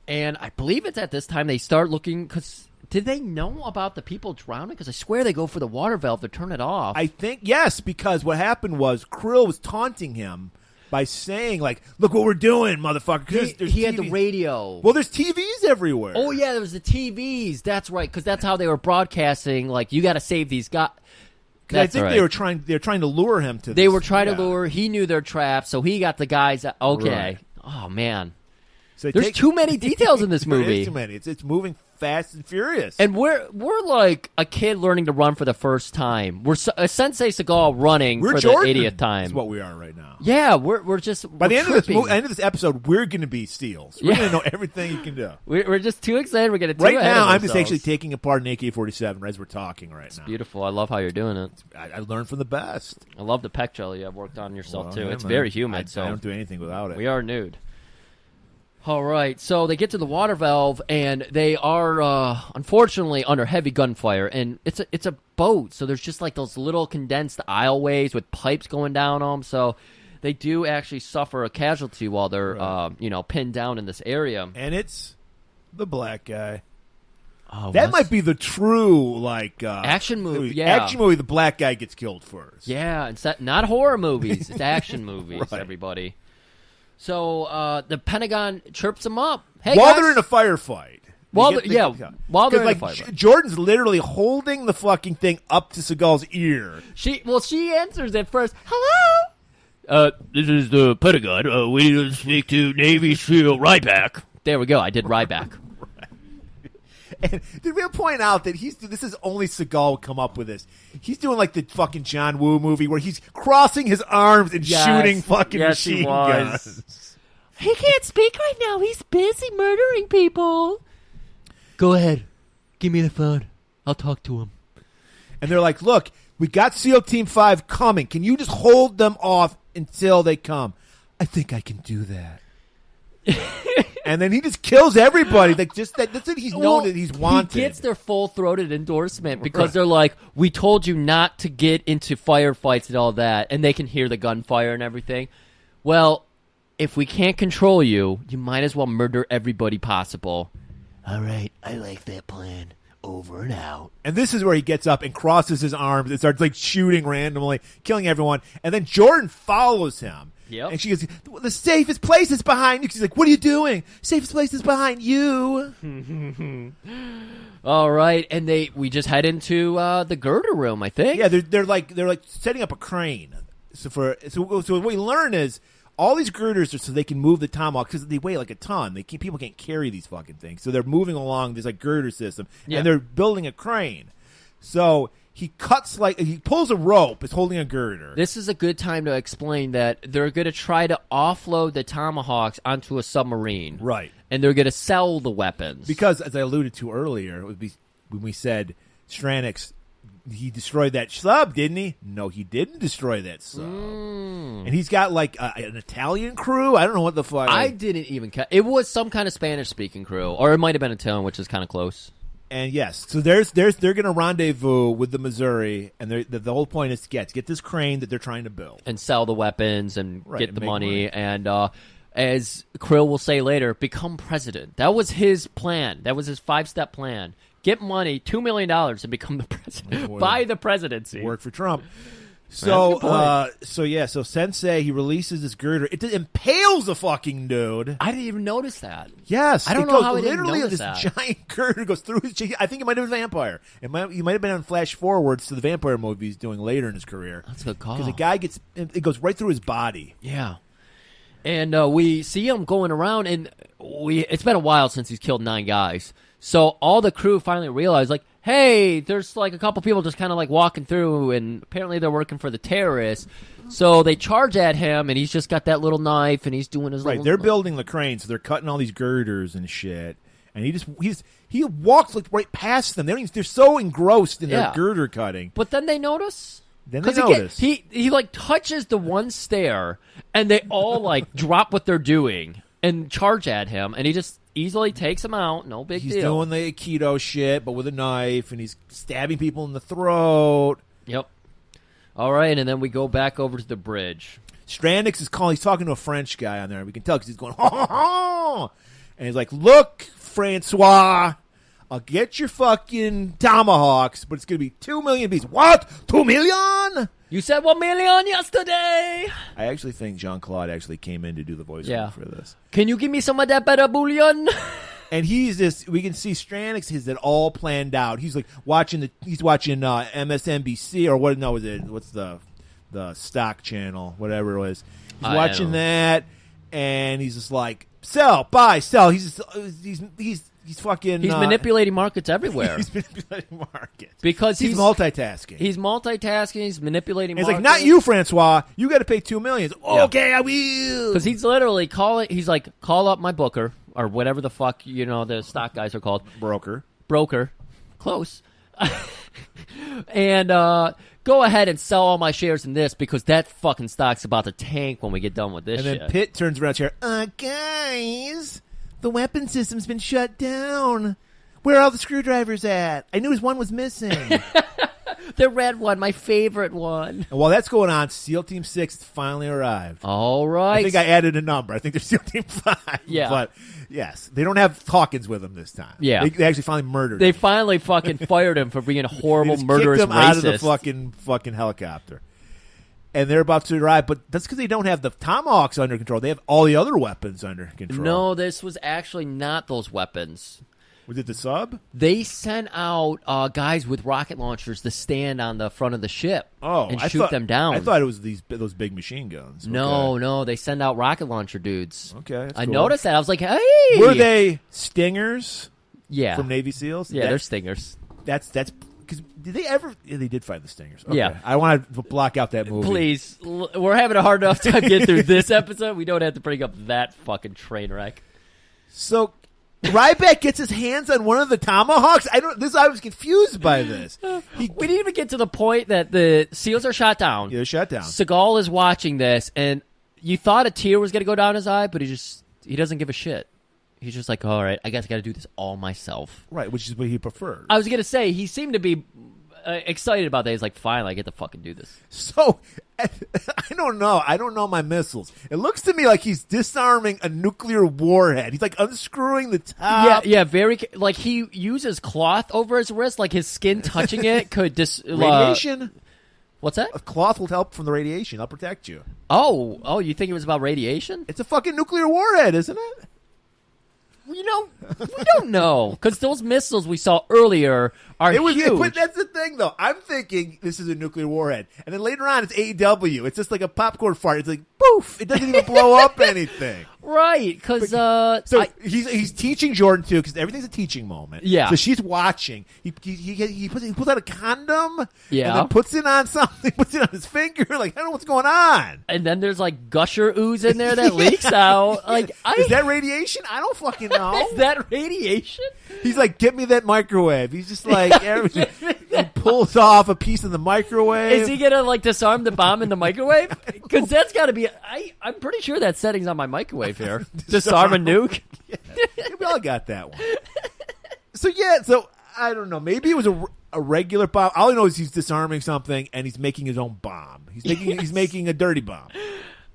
And I believe it's at this time they start looking, because did they know about the people drowning? Because I swear they go for the water valve to turn it off. I think, yes, because what happened was Krill was taunting him by saying, like, look what we're doing, motherfucker. He had the radio. Well, there's TVs everywhere. Oh, yeah, there was the TVs. That's right, because that's how they were broadcasting, like, you got to save these guys. I think they were trying to lure him to this. They were trying to lure. He knew their trap, so he got the guys. Okay. Right. Oh, man. So There's too many details in this movie. There is too many. It's moving Fast and Furious. And we're like a kid learning to run for the first time. We're a Sensei Seagal running for Jordan the 80th time. Is what we are right now. Yeah, we're just by the end of tripping. this episode, we're going to be Steels. We're going to know everything you can do. We're just too excited. We're going to right now. I'm just actually taking apart an AK-47 as we're talking right now. Beautiful. I love how you're doing it. I learned from the best. I love the pec jelly you have worked on yourself too. Yeah, It's man. very humid. I don't do anything without it. We are nude. All right, so they get to the water valve, and they are unfortunately under heavy gunfire, and it's a boat, so there's just like those little condensed aisleways with pipes going down them, so they do actually suffer a casualty while they're pinned down in this area. And it's the black guy. Oh, that might be the true action movie. Yeah, action movie. The black guy gets killed first. Yeah, it's not horror movies. It's action movies. Right. Everybody. So the Pentagon chirps them up. Hey, while guys. they're in a firefight. While they're in a firefight. Jordan's literally holding the fucking thing up to Seagal's ear. She answers it first. Hello. This is the Pentagon. We need to speak to Navy SEAL Ryback. There we go. I did Ryback. And did we point out that this is only Seagal would come up with this? He's doing like the fucking John Woo movie where he's crossing his arms and shooting fucking machine guns. He can't speak right now. He's busy murdering people. Go ahead. Give me the phone. I'll talk to him. And they're like, look, we got SEAL Team 5 coming. Can you just hold them off until they come? I think I can do that. And then he just kills everybody. That's it. He's known that he's wanted. He gets their full-throated endorsement because they're like, we told you not to get into firefights and all that, and they can hear the gunfire and everything. Well, if we can't control you, you might as well murder everybody possible. All right, I like that plan. Over and out. And this is where he gets up and crosses his arms and starts like shooting randomly, killing everyone. And then Jordan follows him. Yep. And she goes, the safest place is behind you. She's like, what are you doing? Safest place is behind you. All right, and we just head into the girder room, I think. Yeah, they're like setting up a crane. So what we learn is all these girders are so they can move the tomahawk because they weigh like a ton. People can't carry these fucking things, so they're moving along this like girder system, and they're building a crane. So he pulls a rope, is holding a girder. This is a good time to explain that they're going to try to offload the tomahawks onto a submarine. Right. And they're going to sell the weapons. Because, as I alluded to earlier, when we said Stranix, he destroyed that sub, didn't he? No, he didn't destroy that sub. And he's got like an Italian crew. I don't know what the fuck. I didn't even it was some kind of Spanish-speaking crew. Or it might have been Italian, which is kind of close. And yes, so they're going to rendezvous with the Missouri, and the whole point is to get this crane that they're trying to build and sell the weapons and get the money. And as Krill will say later, become president. That was his plan. That was his 5-step plan. Get money, $2 million, and become the president. Buy the presidency. Work for Trump. So Sensei, he releases this girder. It impales a fucking dude. I didn't even notice that. Yes, I don't know how I didn't notice this that. giant girder goes through his cheek. I think it might have been a vampire. He might have been on flash forwards to the vampire movie he's doing later in his career. That's a good call. Because the guy it goes right through his body. Yeah. And we see him going around, and it's been a while since he's killed 9 guys. So all the crew finally realized, like, hey, there's like a couple people just kind of like walking through, and apparently they're working for the terrorists. So they charge at him, and he's just got that little knife, and he's doing his right. They're building the crane, so they're cutting all these girders and shit. And he walks like right past them. They're so engrossed in their girder cutting. But then they notice. Then they notice. He like touches the one stair, and they all like drop what they're doing and charge at him, and he just easily takes them out. No big deal. He's doing the Aikido shit, but with a knife, and he's stabbing people in the throat. Yep. All right, and then we go back over to the bridge. Strandix is calling. He's talking to a French guy on there. We can tell because he's going, ha, ha, ha. And he's like, look, Francois, I'll get your fucking tomahawks, but it's going to be 2 million pieces. What? 2 million? You said 1 million yesterday. I actually think Jean-Claude actually came in to do the voiceover for this. Can you give me some of that better bouillon? And we can see Strandix has it all planned out. He's like watching MSNBC or what? No, is it? What's the stock channel? Whatever it was. He's watching that, and he's just like, sell, buy, sell. He's fucking. He's manipulating markets everywhere. He's manipulating markets because he's multitasking. He's multitasking. He's manipulating. He's markets. like, not you, Francois. You got to pay $2 million. Okay, I will. Because he's literally calling. He's like, call up my booker or whatever the fuck the stock guys are called. Broker. Close. And go ahead and sell all my shares in this because that fucking stock's about to tank when we get done with this. And then Pitt turns around here. Guys. The weapon system's been shut down. Where are all the screwdrivers at? I knew one was missing. The red one, my favorite one. And while that's going on, SEAL Team 6 finally arrived. All right. I think I added a number. I think they're SEAL Team 5. Yeah. But, yes, they don't have Hawkins with them this time. Yeah. They actually finally murdered him. They finally fucking fired him for being a horrible, they just murderous kicked him racist. out of the fucking helicopter. And they're about to arrive, but that's because they don't have the Tomahawks under control. They have all the other weapons under control. No, this was actually not those weapons. Was it the sub? They sent out guys with rocket launchers to stand on the front of the ship and shoot them down. I thought it was those big machine guns. No, they send out rocket launcher dudes. Okay, that's I cool. noticed that. I was like, hey! Were they Stingers? Yeah. From Navy SEALs? Yeah, they're Stingers. That's because did they ever? Yeah, they did find the Stingers. Okay. Yeah. I want to block out that movie. Please, we're having a hard enough time getting through this episode. We don't have to bring up that fucking train wreck. So Ryback gets his hands on one of the Tomahawks. I was confused by this. We didn't even get to the point that the SEALs are shot down. Yeah, they're shot down. Seagal is watching this, and you thought a tear was going to go down his eye, but he doesn't give a shit. He's just like, all right, I guess I got to do this all myself. Right, which is what he prefers. I was going to say, he seemed to be excited about that. He's like, finally, I get to fucking do this. So, I don't know. I don't know my missiles. It looks to me like he's disarming a nuclear warhead. He's like unscrewing the top. Yeah, very. Like he uses cloth over his wrist, like his skin touching it could radiation. What's that? A cloth will help from the radiation. I'll protect you. Oh, you think it was about radiation? It's a fucking nuclear warhead, isn't it? We don't know because those missiles we saw earlier are huge. But that's the thing, though. I'm thinking this is a nuclear warhead, and then later on it's AEW. It's just like a popcorn fart. It's like poof! It doesn't even blow up anything. Right? Because he's teaching Jordan too, because everything's a teaching moment. Yeah. So she's watching. He pulls out a condom. Yeah. And then puts it on something. Puts it on his finger. Like I don't know what's going on. And then there's like gusher ooze in there that leaks out. Like is that radiation? I don't fucking know. Is that radiation? He's like, get me that microwave. He's just like, everything. He pulls off a piece of the microwave. Is he gonna like disarm the bomb in the microwave? Because that's got to be. I'm pretty sure that setting's on my microwave here. Disarm a nuke. Yeah. We all got that one. So I don't know. Maybe it was a regular bomb. All I know is he's disarming something and he's making his own bomb. He's making a dirty bomb.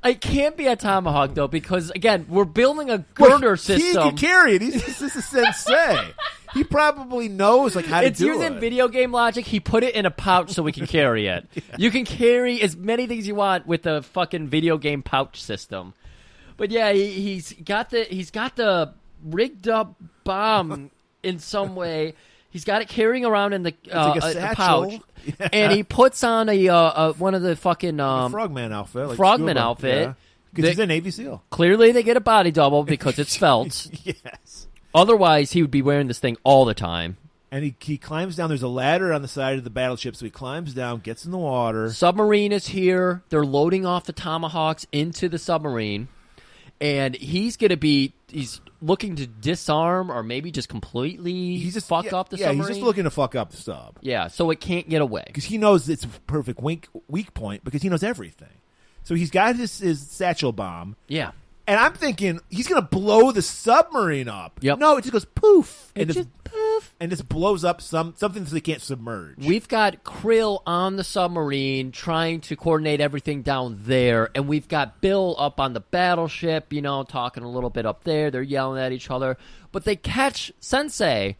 It can't be a Tomahawk though, because again, we're building a girder system. He can carry it. He's just a sensei. He probably knows like how to do it. It's using video game logic. He put it in a pouch so we can carry it. Yeah. You can carry as many things you want with the fucking video game pouch system. But yeah, he's got the rigged up bomb in some way. He's got it carrying around in the like a pouch, yeah. And he puts on a one of the fucking frogman outfit, like frogman outfit. Because he's a Navy SEAL. Clearly, they get a body double because it's felt. Yes. Otherwise, he would be wearing this thing all the time. And he climbs down. There's a ladder on the side of the battleship, so he climbs down, gets in the water. Submarine is here. They're loading off the Tomahawks into the submarine. And he's looking to disarm or maybe just completely fuck up the submarine. Yeah, he's just looking to fuck up the sub. Yeah, so it can't get away. Because he knows it's a perfect weak point because he knows everything. So he's got his satchel bomb. Yeah. And I'm thinking he's going to blow the submarine up. Yep. No, it just goes poof. It just poof. And just blows up something so they can't submerge. We've got Krill on the submarine trying to coordinate everything down there. And we've got Bill up on the battleship, talking a little bit up there. They're yelling at each other. But they catch Sensei.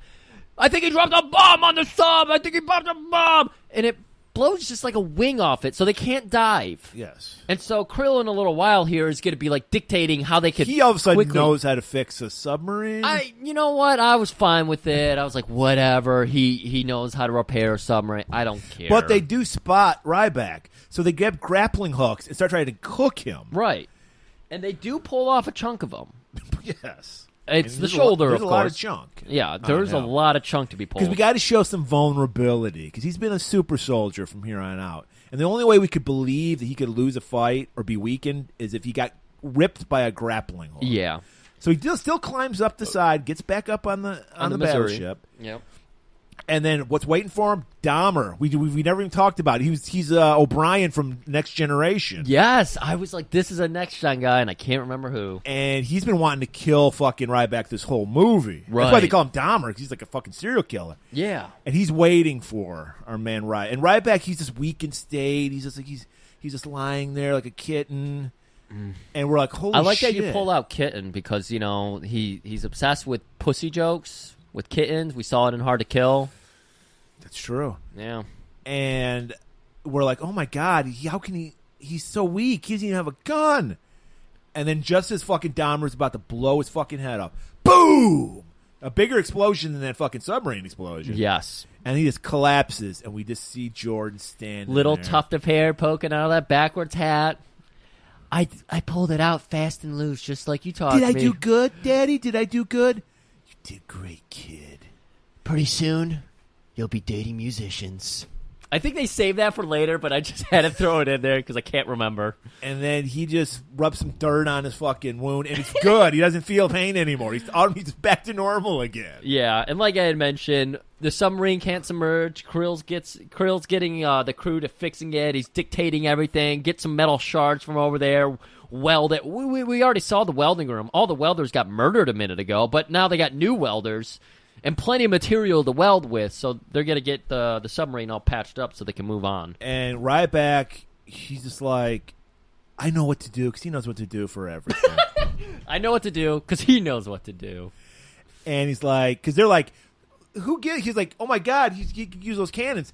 I think he dropped a bomb on the sub. I think he dropped a bomb. And it blows just like a wing off it, so they can't dive. Yes. And so Krill in a little while here is going to be like dictating how they could. He all of a sudden knows how to fix a submarine. You know what? I was fine with it. I was like, whatever. He knows how to repair a submarine. I don't care. But they do spot Ryback, so they get grappling hooks and start trying to cook him. Right. And they do pull off a chunk of them. Yes. It's the shoulder, there's of a lot of course. chunk. Yeah, there's a lot of chunk to be pulled. Because we got to show some vulnerability. Because he's been a super soldier from here on out. And the only way we could believe that he could lose a fight or be weakened is if he got ripped by a grappling hook. Yeah. So he still climbs up the side, gets back up on the battleship. Yep. And then what's waiting for him? Dahmer. We never even talked about it. He's O'Brien from Next Generation. Yes, I was like, this is a Next Gen guy, and I can't remember who. And he's been wanting to kill fucking Ryback this whole movie. Right. That's why they call him Dahmer, because he's like a fucking serial killer. Yeah. And he's waiting for our man Ryback. And Ryback, he's just weak in state. He's just like he's just lying there like a kitten. And we're like, holy shit. I like that you pull out Kitten because, he's obsessed with pussy jokes. With kittens, we saw it in Hard to Kill. That's true. Yeah. And we're like, oh my God, how can he? He's so weak. He doesn't even have a gun. And then just as fucking Dahmer's about to blow his fucking head off, boom! A bigger explosion than that fucking submarine explosion. Yes. And he just collapses, and we just see Jordan standing Little there. tuft of hair poking out of that backwards hat. I pulled it out fast and loose, just like you taught me. Did I do good, Daddy? Did I do good? You did great, kid. Pretty soon, you'll be dating musicians. I think they saved that for later, but I just had to throw it in there because I can't remember. And then he just rubs some dirt on his fucking wound, and it's good. He doesn't feel pain anymore. He's back to normal again. Yeah, and like I had mentioned, the submarine can't submerge. Krill's getting the crew to fixing it. He's dictating everything. Get some metal shards from over there. Weld it. We already saw the welding room. All the welders got murdered a minute ago, but now they got new welders. And plenty of material to weld with, so they're going to get the submarine all patched up so they can move on. And Ryback, he's just like, I know what to do, because he knows what to do for everything. I know what to do, because he knows what to do. And he's like, because they're like, he's like, oh my God, he could use those cannons.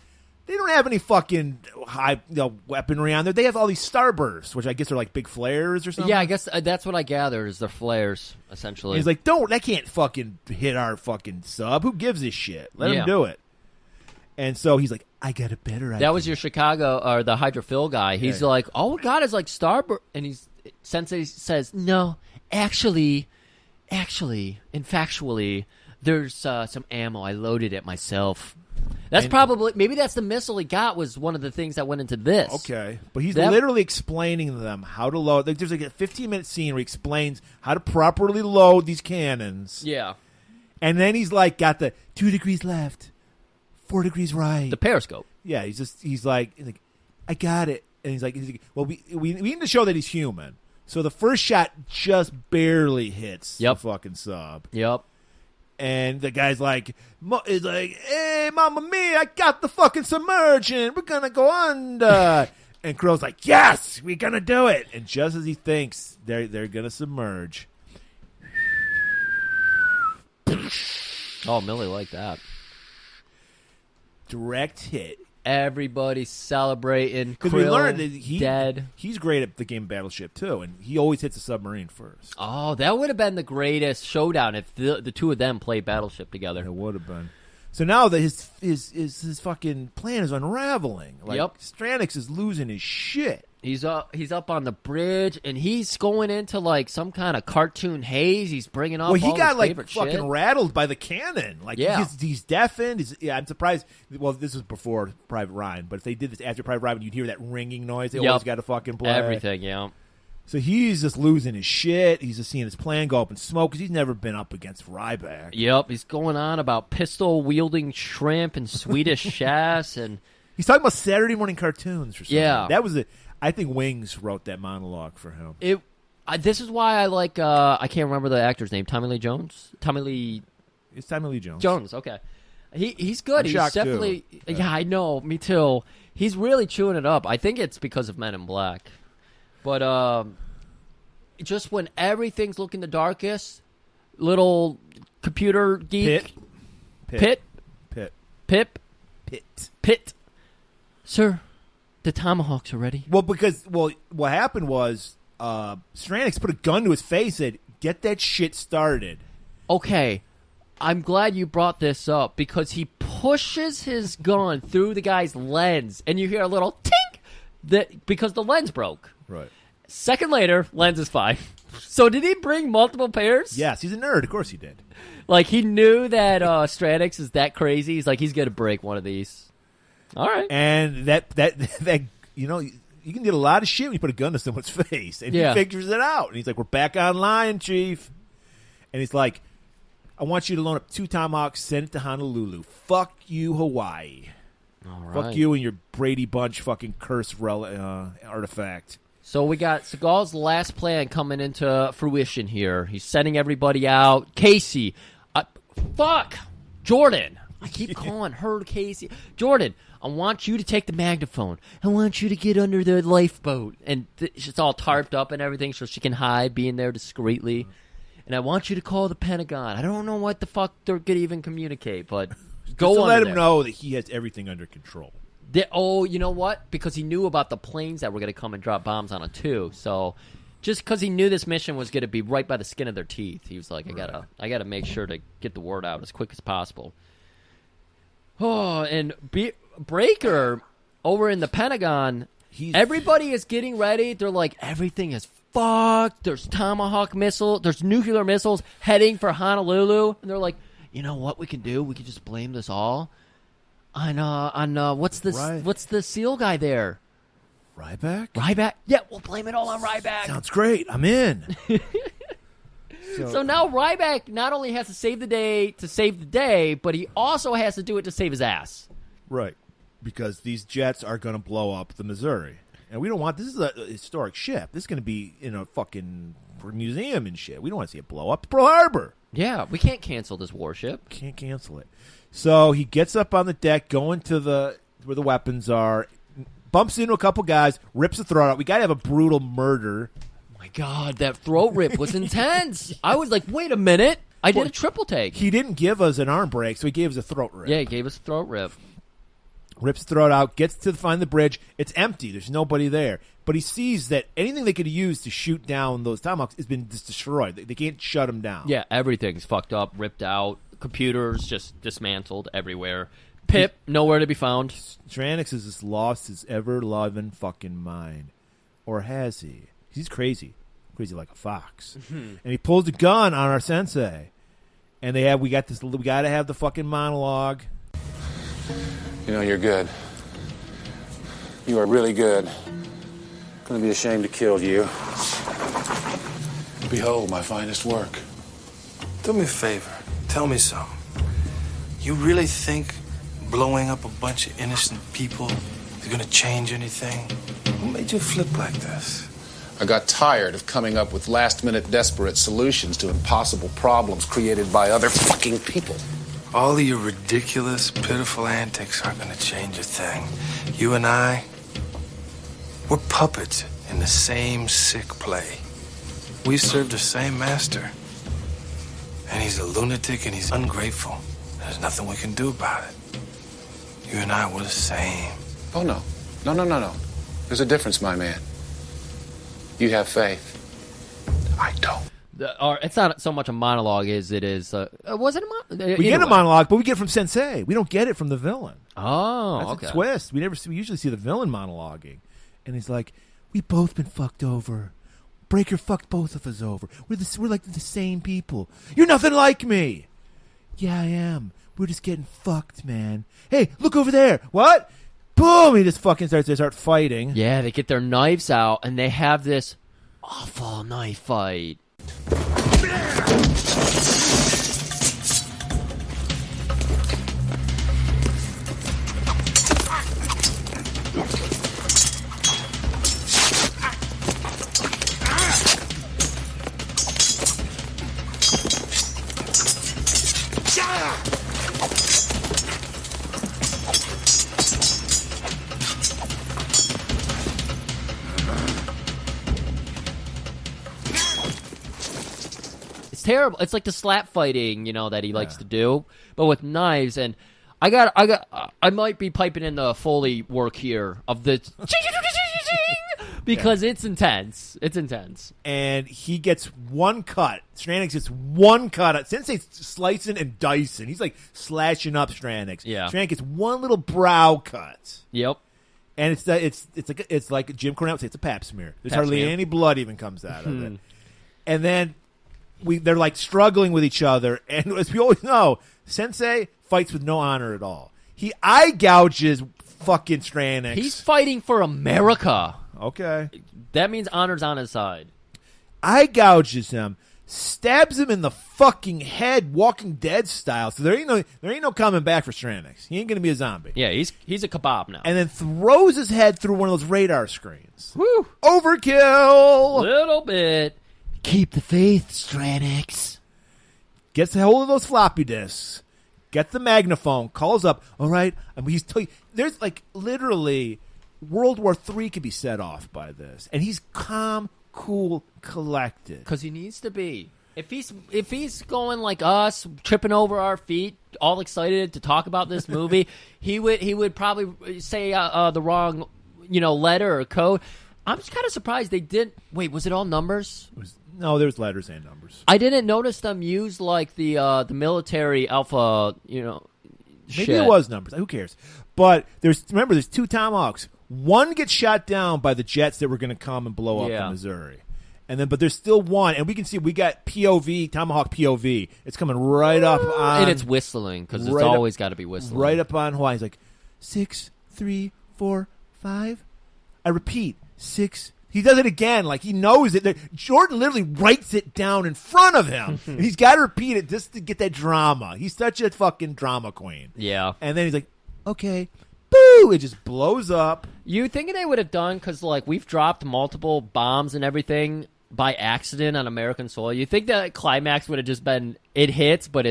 They don't have any fucking high weaponry on there. They have all these starbursts, which I guess are like big flares or something. Yeah, I guess that's what I gathered is the flares, essentially. And he's like, that can't fucking hit our fucking sub. Who gives a shit? Let him do it. And so he's like, I got a better idea. That was your Chicago, or the hydrophil guy. He's like, all we got is like starburst. And Sensei says, no, actually, and factually, there's some ammo. I loaded it myself. Maybe that's the missile he got was one of the things that went into this. Okay. But he's literally explaining to them how to load. Like, there's like a 15-minute scene where he explains how to properly load these cannons. Yeah. And then he's like, got the 2 degrees left, 4 degrees right. The periscope. Yeah, he's like, I got it. And he's like well, we need to show that he's human. So the first shot just barely hits the fucking sub. Yep. And the guy's like, hey, Mamma Mia, I got the fucking submersion. We're going to go under. And Krill's like, yes, we're going to do it. And just as he thinks they're going to submerge. Oh, Millie liked that. Direct hit. Everybody's celebrating. Because we learned that dead. He's great at the game Battleship, too. And he always hits a submarine first. Oh, that would have been the greatest showdown if the two of them played Battleship together. It would have been. So now that his fucking plan is unraveling. Like, Stranix is losing his shit. He's up on the bridge, and he's going into like some kind of cartoon haze. He's bringing up. Well, he all got his like favorite fucking shit. rattled by the cannon. Like, he's deafened. I'm surprised. Well, this was before Private Ryan, but if they did this after Private Ryan, you'd hear that ringing noise. They always got to fucking play everything. Yeah. So he's just losing his shit. He's just seeing his plan go up in smoke because he's never been up against Ryback. Yep, he's going on about pistol wielding shrimp and Swedish chefs, and he's talking about Saturday morning cartoons or something. Yeah, that was I think Wings wrote that monologue for him. This is why I like. I can't remember the actor's name. Tommy Lee Jones. It's Tommy Lee Jones. Jones. Okay, he's good. He's definitely. Too. Yeah, I know. Me too. He's really chewing it up. I think it's because of Men in Black. But just when everything's looking the darkest, little computer geek Pip. Sir, the tomahawks are ready. Well, because what happened was Stranix put a gun to his face and said, "Get that shit started." Okay, I'm glad you brought this up because he pushes his gun through the guy's lens, and you hear a little tink because the lens broke. Right. Second later, lens is fine. So did he bring multiple pairs? Yes, he's a nerd. Of course he did. Like, he knew that Stranix is that crazy. He's like, he's going to break one of these. All right. And that you know, you can get a lot of shit when you put a gun to someone's face. And he figures it out. And he's like, we're back online, Chief. And he's like, I want you to loan up 2 Tomahawks, send it to Honolulu. Fuck you, Hawaii. All right. Fuck you and your Brady Bunch fucking curse artifact. So we got Seagal's last plan coming into fruition here. He's sending everybody out. Casey. Fuck. Jordan. I keep calling her Casey. Jordan, I want you to take the magnaphone. I want you to get under the lifeboat. And it's all tarped up and everything so she can hide, being there discreetly. And I want you to call the Pentagon. I don't know what the fuck they're going to even communicate, but go to on. Let him know that he has everything under control. You know what? Because he knew about the planes that were going to come and drop bombs on it, too. So just because he knew this mission was going to be right by the skin of their teeth, he was like, I gotta make sure to get the word out as quick as possible. Oh, and Breaker over in the Pentagon, everybody is getting ready. They're like, everything is fucked. There's Tomahawk missiles. There's nuclear missiles heading for Honolulu. And they're like, you know what we can do? We can just blame this all on what's the SEAL guy there? Ryback? Yeah, we'll blame it all on Ryback. Sounds great. I'm in. So now Ryback not only has to save the day, but he also has to do it to save his ass. Right. Because these jets are going to blow up the Missouri. And we don't want... This is a historic ship. This is going to be in a fucking museum and shit. We don't want to see it blow up. Pearl Harbor. Yeah, we can't cancel this warship. Can't cancel it. So he gets up on the deck, going to where the weapons are, bumps into a couple guys, rips the throat out. We got to have a brutal murder. My God, that throat rip was intense. I was like, wait a minute. I did a triple take. He didn't give us an arm break, so he gave us a throat rip. Yeah, he gave us a throat rip. Rips the throat out, gets to find the bridge. It's empty. There's nobody there. But he sees that anything they could use to shoot down those Tomahawks has been destroyed. They can't shut them down. Yeah, everything's fucked up, ripped out. Computers just dismantled everywhere. Pip, nowhere to be found. Stranix has just lost his ever-loving fucking mind. Or has he? He's crazy. Crazy like a fox. And he pulls a gun on our sensei. And we got to have the fucking monologue. You know, you're good. You are really good. Gonna be ashamed to kill you. Behold my finest work. Do me a favor. Tell me something. You really think blowing up a bunch of innocent people is gonna change anything? What made you flip like this? I got tired of coming up with last-minute desperate solutions to impossible problems created by other fucking people. All of your ridiculous, pitiful antics aren't gonna change a thing. You and I, we're puppets in the same sick play. We serve the same master. And he's a lunatic and he's ungrateful. There's nothing we can do about it. You and I, we're the same. Oh, no. No. There's a difference, my man. You have faith. I don't. It's not so much a monologue as it is. Was it a monologue? We get a monologue, but we get it from Sensei. We don't get it from the villain. Oh, that's okay. a twist. We usually see the villain monologuing, and he's like, "We've both been fucked over. Breaker fucked both of us over. We're like the same people. You're nothing like me. Yeah, I am. We're just getting fucked, man. Hey, look over there. What? Boom! He just fucking start fighting. Yeah, they get their knives out, and they have this awful knife fight. Terrible. It's like the slap fighting, that he likes to do, but with knives. And I might be piping in the Foley work here of the because it's intense. It's intense. And he gets one cut. Stranix gets one cut. Sensei's slicing and dicing. He's like slashing up Stranix. Yeah. Stranix gets one little brow cut. Yep. And it's like Jim Cornette would say, it's a pap smear. There's hardly any blood even comes out of it. And then they're like struggling with each other. And as we always know, Sensei fights with no honor at all. He eye gouges fucking Stranix. He's fighting for America. Okay. That means honor's on his side. Eye gouges him, stabs him in the fucking head, Walking Dead style. So there ain't no coming back for Stranix. He ain't gonna be a zombie. Yeah, he's a kebab now. And then throws his head through one of those radar screens. Woo! Overkill. Little bit. Keep the faith, Stranix. Gets a hold of those floppy disks. Gets the magnaphone. Calls up. All right. I mean, there's like literally World War III could be set off by this, and he's calm, cool, collected. Because he needs to be. If he's going like us, tripping over our feet, all excited to talk about this movie, he would probably say the wrong letter or code. I'm just kind of surprised they didn't. Wait, was it all numbers? No, there's letters and numbers. I didn't notice them use like the military alpha, Maybe shit. it was numbers. Who cares? But there's 2 Tomahawks. One gets shot down by the jets that were going to come and blow up in Missouri. But there's still one, and we can see we got POV, Tomahawk POV. It's coming right up on, and it's whistling because it's always got to be whistling. Right up on Hawaii. He's like 6, 3, 4, 5. I repeat, 6. He does it again, like he knows it. Jordan literally writes it down in front of him. And he's got to repeat it just to get that drama. He's such a fucking drama queen. Yeah. And then he's like, okay, boo! It just blows up. You think they would have done, because like we've dropped multiple bombs and everything by accident on American soil. You think that climax would have just been it hits, but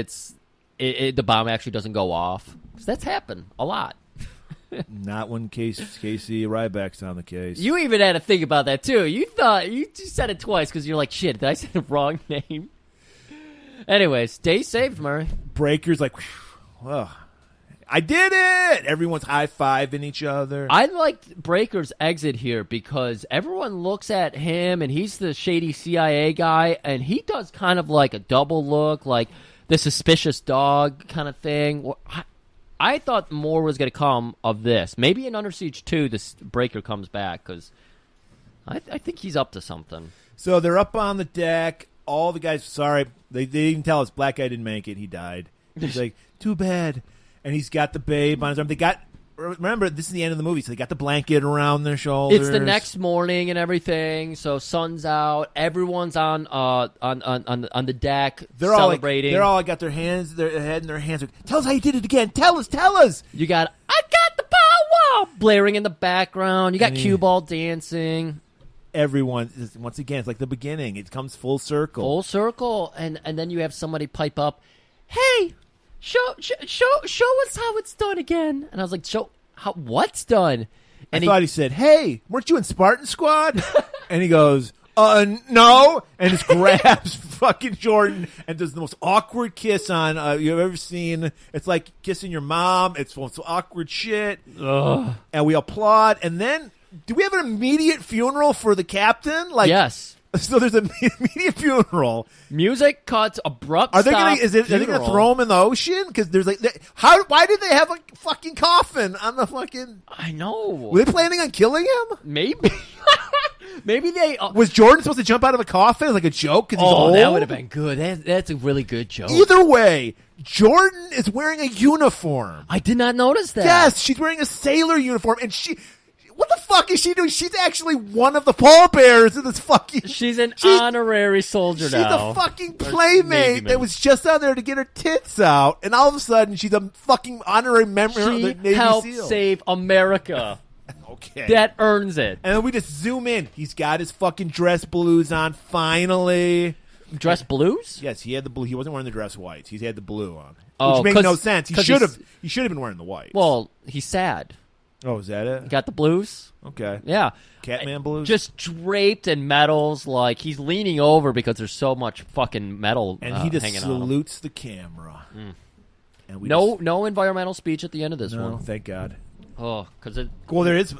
the bomb actually doesn't go off? Because that's happened a lot. Not when Casey Ryback's on the case. You even had to think about that too. You thought you just said it twice because you're like, shit, did I say the wrong name? Anyways, stay safe, Murray. Breaker's like, well, I did it. Everyone's high-fiving each other. I liked Breaker's exit here because everyone looks at him and he's the shady CIA guy, and he does kind of like a double look, like the suspicious dog kind of thing. I thought more was going to come of this. Maybe in Under Siege 2, this Breaker comes back, because I think he's up to something. So they're up on the deck. All the guys, sorry, they even tell us black guy didn't make it. He died. He's like, too bad. And he's got the babe on his arm. Remember, this is the end of the movie, so they got the blanket around their shoulders. It's the next morning and everything, so sun's out. Everyone's on the deck celebrating. They're all got their head in their hands. Tell us how you did it again. Tell us. You got, I got the power blaring in the background. You got cue ball dancing. Everyone, once again, it's like the beginning. It comes full circle. And then you have somebody pipe up, hey, show us how it's done again. And I was like, how what's done? And I thought he said, hey, weren't you in Spartan Squad? And he goes, no, and just grabs fucking Jordan and does the most awkward kiss on you've ever seen. It's like kissing your mom. It's awkward shit. Ugh. And we applaud. And then, do we have an immediate funeral for the captain? Yes. So there's an immediate funeral. Music cuts, abrupt. Are they going to throw him in the ocean? Because there's like, why did they have a fucking coffin on the fucking? I know. Were they planning on killing him? Maybe. Maybe they. Was Jordan supposed to jump out of a coffin like a joke? Because he's old? That would have been good. That's a really good joke. Either way, Jordan is wearing a uniform. I did not notice that. Yes, she's wearing a sailor uniform, and what the fuck is she doing? She's actually one of the pallbearers in this fucking... She's an honorary soldier now. She's a fucking playmate that was just out there to get her tits out, and all of a sudden she's a fucking honorary member of the Navy She helped SEAL. save America. Okay. That earns it. And then we just zoom in. He's got his fucking dress blues on, finally. Dress blues? Yes, he had the blue. He wasn't wearing the dress whites. He had the blue on. Oh, which makes no sense. He should have been wearing the whites. Well, he's sad. Oh, is that it? Got the blues? Okay. Yeah. Catman blues? Just draped in metals, like he's leaning over because there's so much fucking metal and he just hanging on him. salutes the camera. And no environmental speech at the end of this one. Thank God. Oh, because well, there is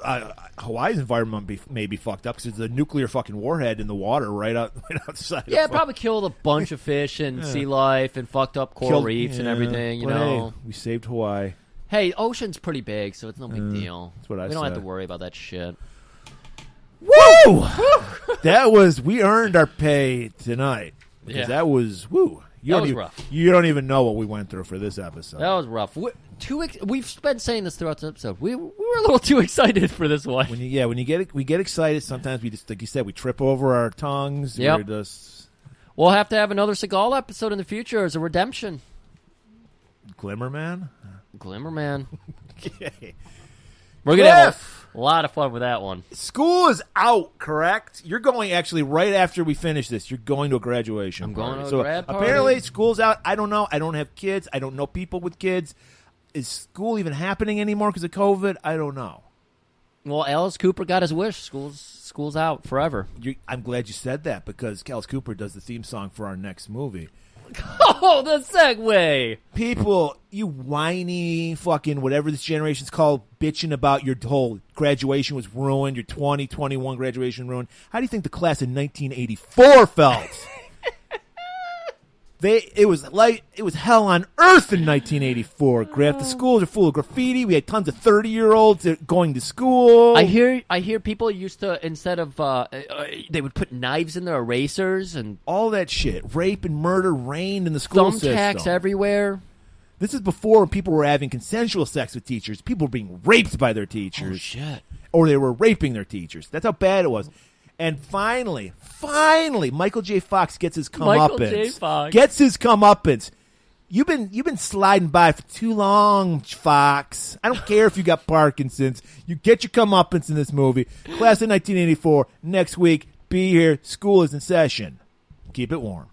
Hawaii's environment may be fucked up because there's a nuclear fucking warhead in the water right outside. Yeah, it probably killed a bunch of fish and sea life and fucked up coral reefs and everything. You know, hey, we saved Hawaii. Hey, ocean's pretty big, so it's no big deal. That's what I said. We don't have to worry about that shit. Woo! That was, we earned our pay tonight. Because that was, woo. That was rough. You don't even know what we went through for this episode. That was rough. We've been saying this throughout the episode. We were a little too excited for this one. When we get excited, sometimes we just, like you said, we trip over our tongues. Yep. We'll have to have another Seagal episode in the future as a redemption. Glimmerman? Glimmerman. Okay. We're going to have a lot of fun with that one. School is out, correct? You're going actually right after we finish this. You're going to a graduation. I'm going party. to a grad party. Apparently, school's out. I don't know. I don't have kids. I don't know people with kids. Is school even happening anymore because of COVID? I don't know. Well, Alice Cooper got his wish. School's out forever. I'm glad you said that because Alice Cooper does the theme song for our next movie. Oh, the segue. People, you whiny fucking whatever this generation's called, bitching about your whole graduation was ruined, your 2021 graduation ruined. How do you think the class in 1984 felt? It was hell on earth in 1984. The schools are full of graffiti. We had tons of 30-year-olds going to school. I hear people used to, instead of they would put knives in their erasers and all that shit. Rape and murder reigned in the school system. Thumbtacks everywhere. This is before people were having consensual sex with teachers. People were being raped by their teachers. Oh shit! Or they were raping their teachers. That's how bad it was. And finally, Michael J. Fox gets his comeuppance. Michael J. Fox gets his comeuppance. You've been sliding by for too long, Fox. I don't care if you got Parkinson's. You get your comeuppance in this movie. Class of 1984. Next week, be here. School is in session. Keep it warm.